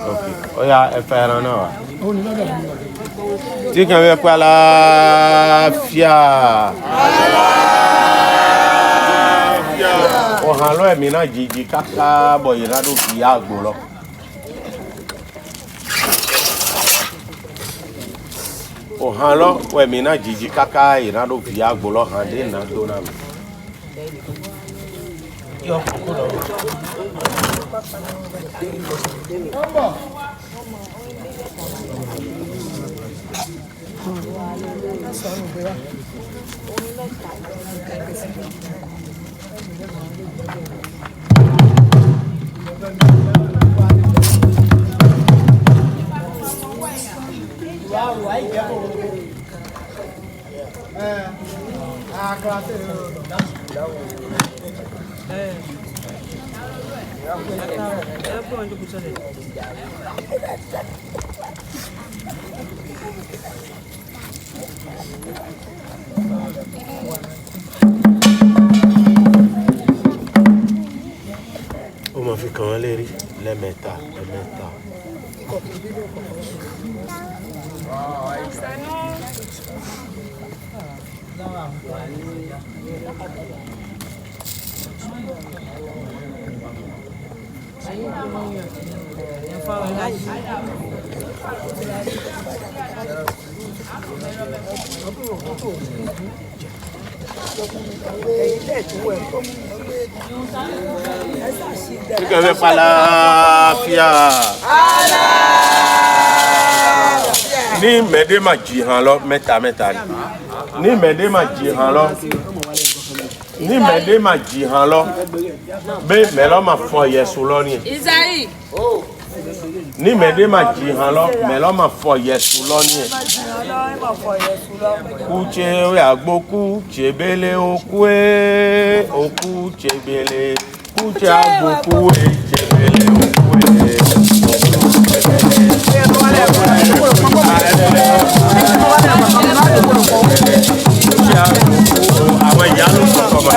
Okay. Oya e fa ẹran náà wá. Tí kan we pa la fia. O han lo emi na jiji kaka bo ira do fi agbo lo. O han lo o emi na jiji kaka ira do fi agbo lo han de na do na mi. Yo ko lo. O ma fi kan le ri lẹ́mẹ̀ta. Tí kan fẹ́ pa láàfíà. Ní mẹ́dé ma jí hàn lọ mẹ́ta ni. Ní mẹ́dé ma jí hàn lọ. Ní mẹ́dé ma jí hàn lọ. Bẹ́ mẹ́lọ́ ma fọ yẹ̀sù lọ ni. Isaí. Ní mẹ́dé ma jí hàn lọ. Mẹ́lọ́ ma fọ yẹ̀sù lọ ni. Kúche àgbo kúche bele okue. Oku chebele. Kúche àgbo kúche bele okue. Àwọn ìyá ló sọ fọmọ.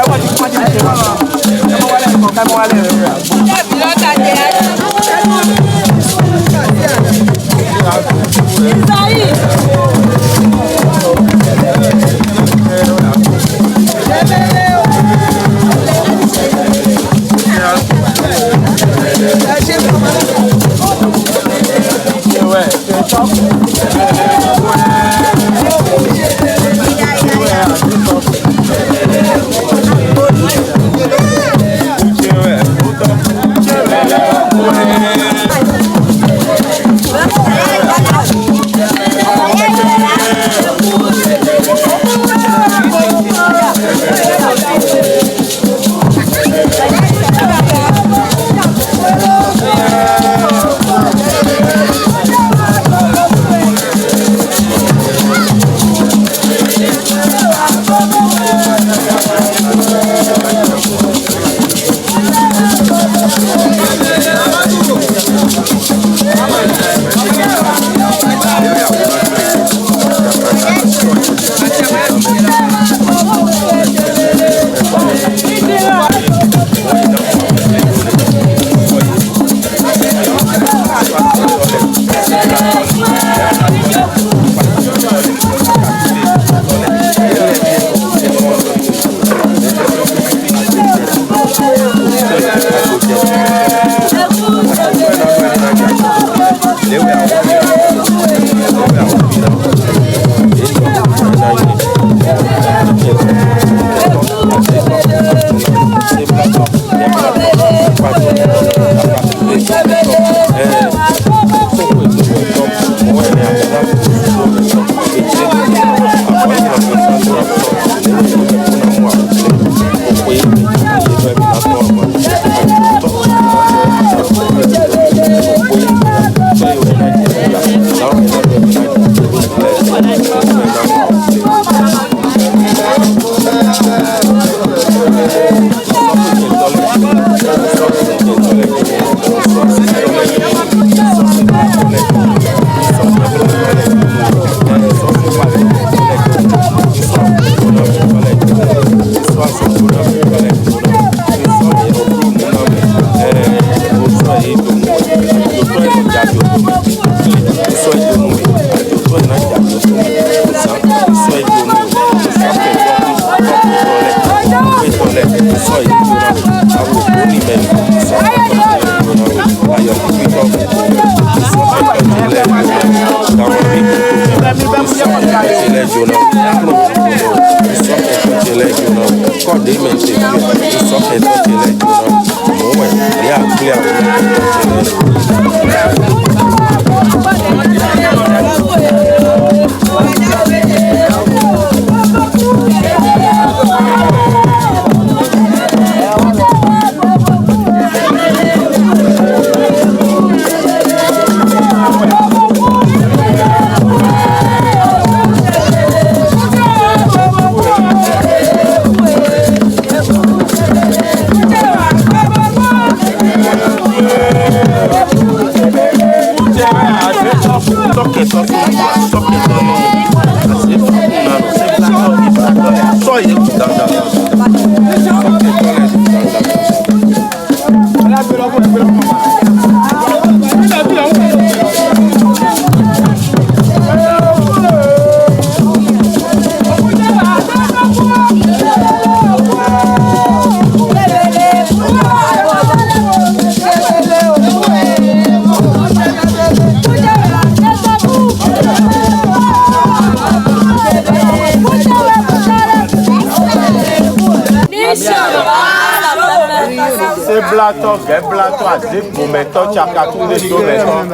Geblato azeko meto chakatunde do meto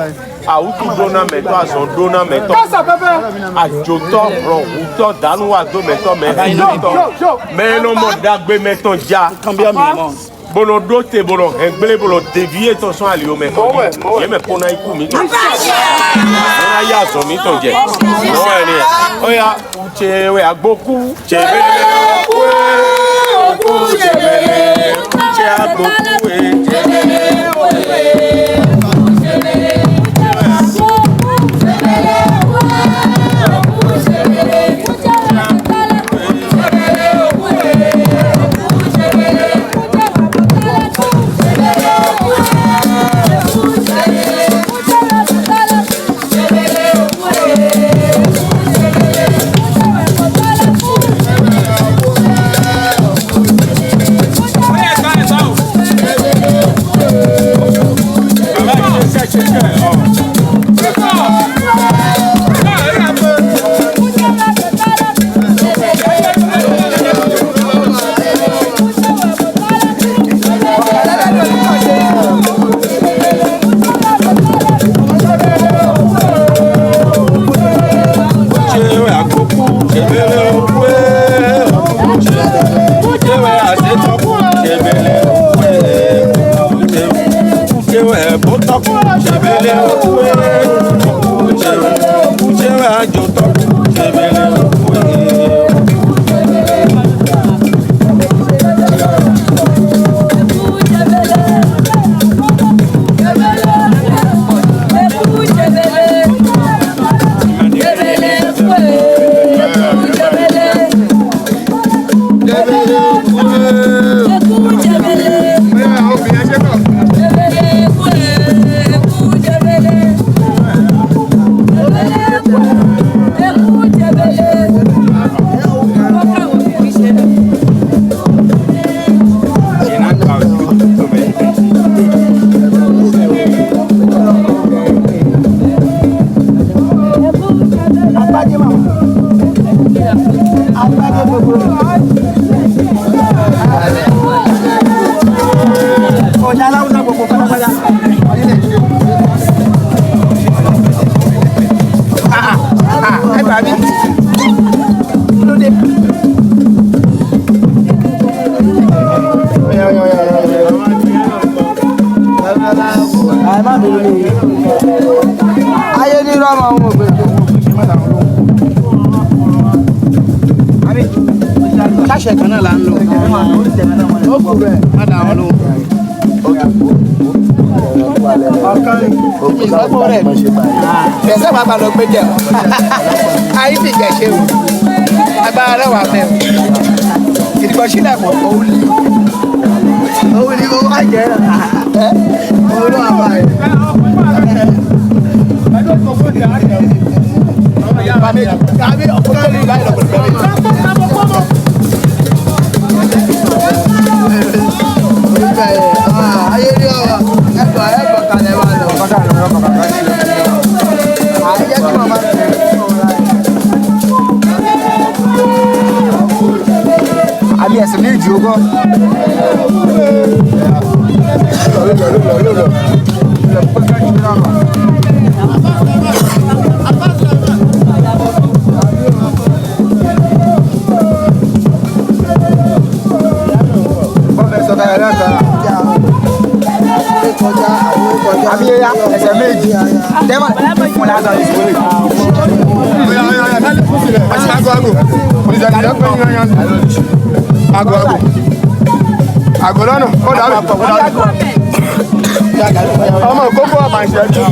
autu dona meto azon dona meto ajoto ro uto danuwa do meto meno mo dagbe meto ja bono dote bono engbele bono dévier ton son ali o meto ye me pona iku mi ona ya so mi to je no eni oya chewe agboku chebele oku chebele che agboku Ṣe kan náà la ń lọ. Ó kù rẹ̀ má dà wọn lò. Ọ̀kan ìgbàgbọ́ rẹ̀ bẹ̀sẹ̀ máa bá lọ gbé jẹ. Ayé sì jẹ́ ṣe o. Agbára rẹ̀ wà fẹ́ o. Ìdìbò sílẹ̀ pọ̀ òun ni. Òun ni owó àjẹ́ rẹ̀. Òun ló wà báyìí. Tàbí ọ̀pọ̀lọpọ̀ ní ìbáyìí lọ́pọ̀lọpọ̀. Ayé ní ọ̀rọ̀ ẹ̀bọ̀ kalẹ̀ wà lọ. Ayé kí màmá ṣe àbí ẹ̀sìn ní ìjì ogún. Agolano, ọmọ kókó ọmọ ìṣẹ́jú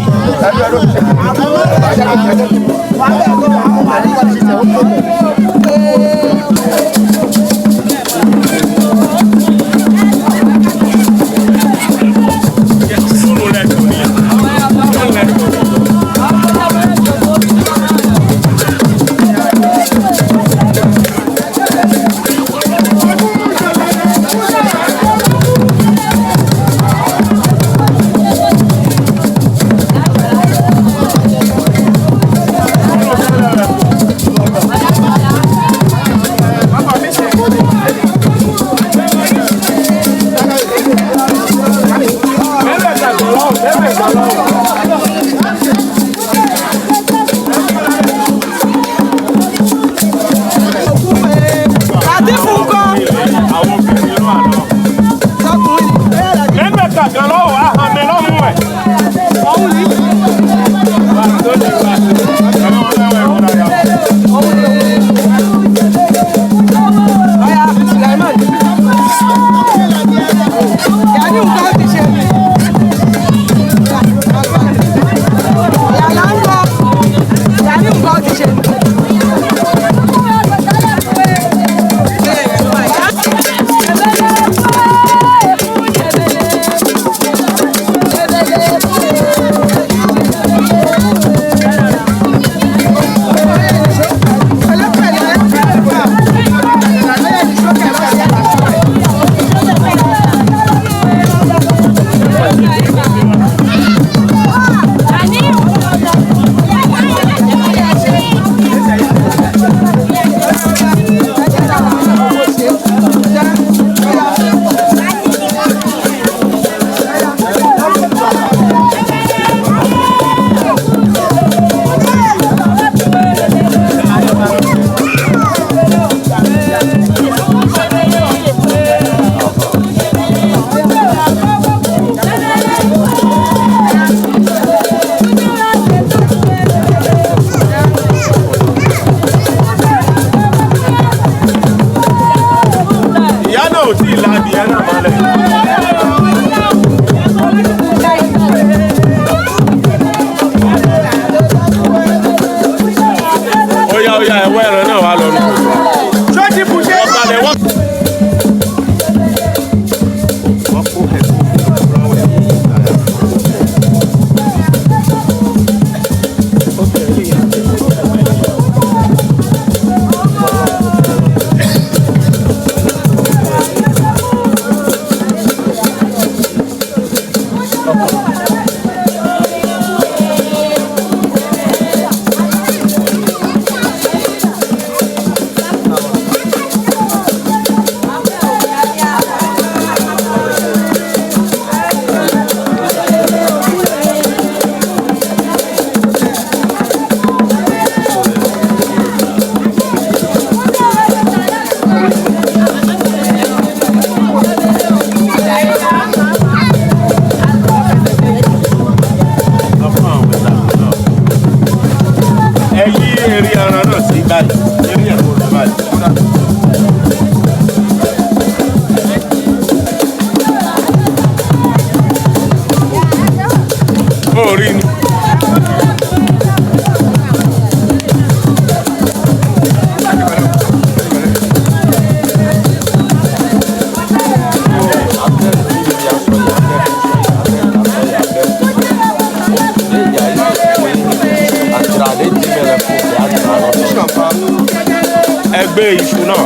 ẹgbẹ́ iṣu náà.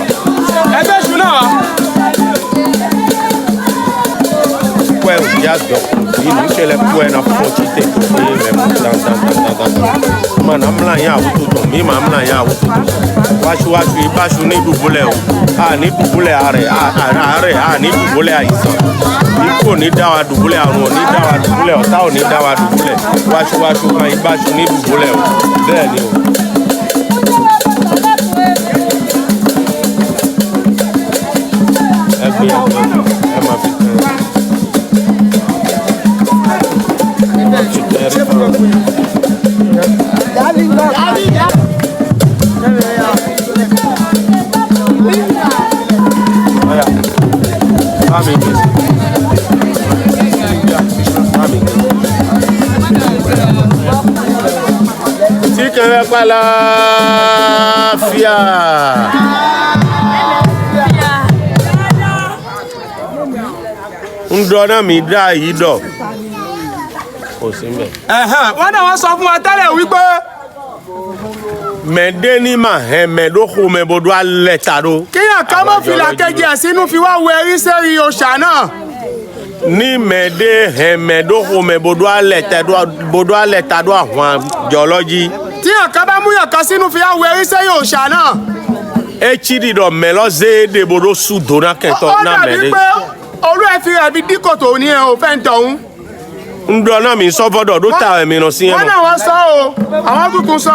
ẹgbẹ́ iṣu náà. Well, just go. You know, ṣẹlẹ̀ kú ẹ̀ náà fún ọtí tẹ̀ kó ní ẹ̀ mú dáadáa. mana mla ya wututu mi ma mla ya wututu washu ibashu ni dubule o ni dubule are ni dubule àìsàn iko ni dawa dubule àrùn ni dawa dubule ọ̀tá ò ní dawa dubule washu kan ibashu ni dubule o bẹ́ẹ̀ ni o. Ẹgbẹ́ ẹ máa fi Fia. Ndona mi da yi do. Kò sí ńbẹ̀. Wọ́n náà wọ́n sọ fún wa tẹ́lẹ̀ wípé Mẹ̀dẹ́ni mà mẹ̀dó kò mẹ̀bọ̀dọ̀ alẹ́ ta do. kíyàn ká mọ́ fìlà kejì ẹ̀ sínú fi wá wẹ erí sẹ́rí òòṣà náà. Ní mẹ̀dé mẹ̀dó kò mẹ̀bọ̀dọ̀ alẹ́ ta do àwọn jọlọ́jì. tíyàn ká bá múyàn kan sínú fi wá wẹ erí sẹ́rí òòṣà náà. Echidi do melo zede bodo su dona kento na mede. Ó dàbí pé olú ẹ̀ fi rẹ̀ bí díkòtò ní ẹ̀ ò fẹ́ ń tọ̀hún. Ndo na mi so bodo do ta mi no si Wọ́n eno. náà wọ́n sọ o àwọn tuntun sọ.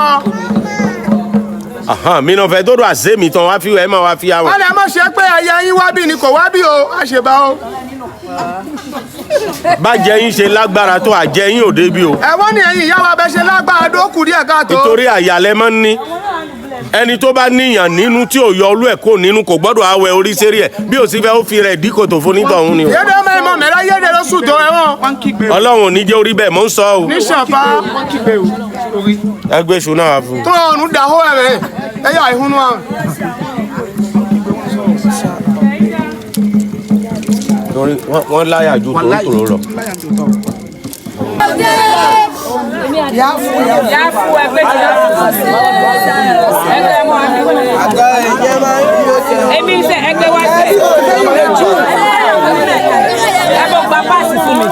Aha, mi no fe do aze mi ton wa fi we ma wa fi awon. Wọ́n lè má ṣe pé ẹyẹ yín wá bí ni kò wá bí o àṣebá o. Ba je yin se lágbára tó aje yin o de bi o. Ẹ̀wọ́n ni ẹ̀yin ìyá wa bẹ ṣe lágbára dókù díẹ̀ káàtó. Nítorí àyàlẹ́ mọ́ ní ẹni tó bá níyàn nínú tí ò yọ olú ẹ̀ kó nínú kò gbọ́dọ̀ awẹ orí sérí ẹ̀ bí ò sí fẹ́ ó fi rẹ̀ díkò tó fún nígbà òun ni o. Yédè ọmọ ẹ̀mọ mẹ́rẹ́ yédè ló sùn tó ẹ̀wọ̀n. Ọlọ́run ò ní jẹ́ orí bẹ́ẹ̀ mò ń sọ o. Ní ṣàfà Ẹgbẹ́ ìṣúná wa fún. tó ọ̀run dàhó ẹ̀rẹ̀ ẹ̀yà ìhun wa. Torí wọ́n láyà ju tòótòrò lọ. Èmi ṣe ẹgbẹ́ wa ṣe. Ẹ bọ̀ gba páàsì fún mi.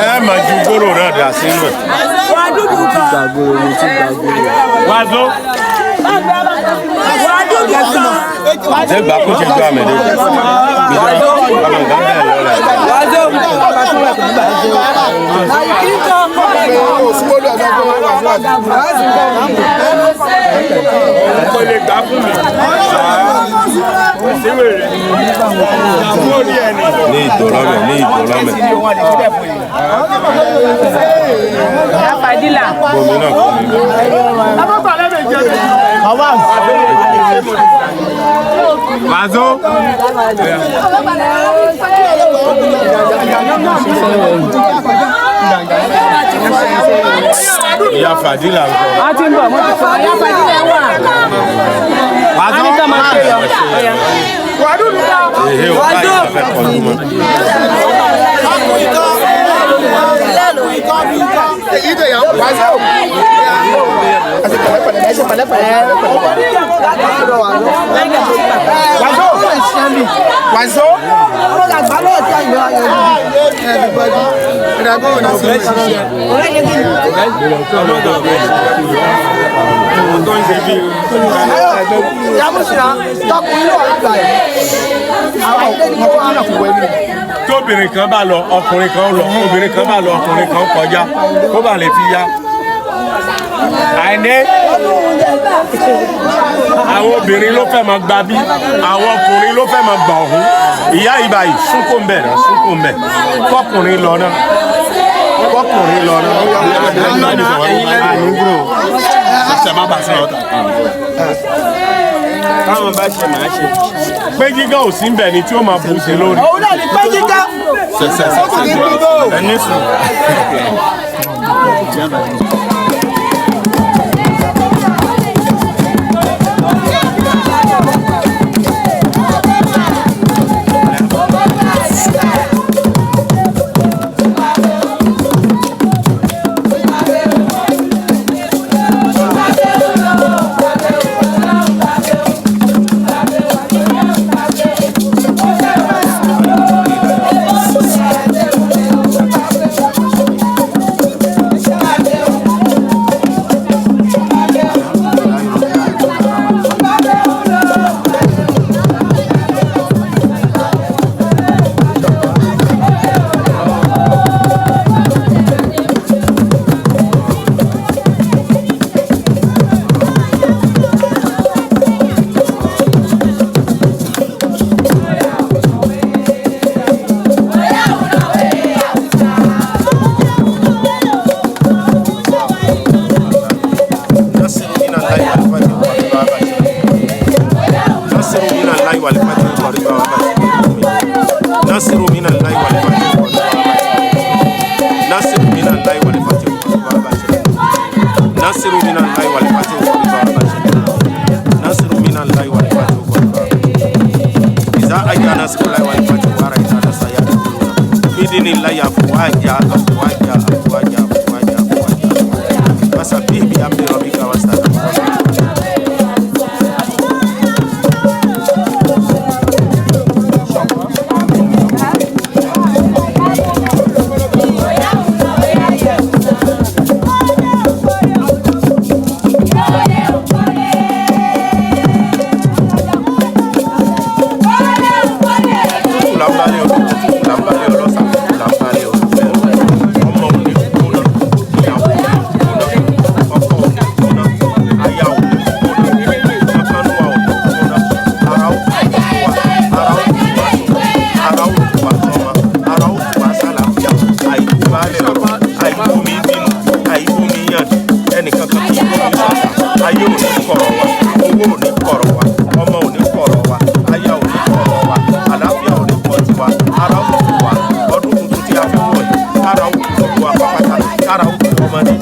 Ẹ máa ju gbòòrò náà dà sínú ẹ̀. Wàzó. Ṣé gbà kó ṣe gbà mí dé? Kò lè gbà fún mi. Ní ìtòlọ́mẹ̀, ní ìtòlọ́mẹ̀. Fadila. Bomi náà kò ní lọ. Wàzó. Ìyá Fadila ń kọ́. A ti ń bọ̀, mo ti sọ. Ìyá Fadila wà. Wàzó. Anita máa ṣe lọ. Èhé o báyìí ló fẹ́ kọ́ ló mọ́. Tóbìnrin kan bá lọ ọkùnrin kan lọ obìnrin kan bá lọ ọkùnrin kan kọjá kó bá lè fi ya. Àìní àwọn obìnrin ló fẹ́ máa gba bí àwọn ọkùnrin ló fẹ́ máa gbà ọ̀hún. Ìyá ìbá yìí súnkò ń bẹ̀ náà súnkò ń bẹ̀ kọkùnrin lọ náà kọkùnrin lọ náà. Táwọn bá ṣe máa ṣe pé jígá ò sí ń bẹ̀ ni tí ó máa bù ṣe lórí. Òun náà ní pé jíjá. Ó kò ní bí bó. Ẹni sùn. ọmọdé.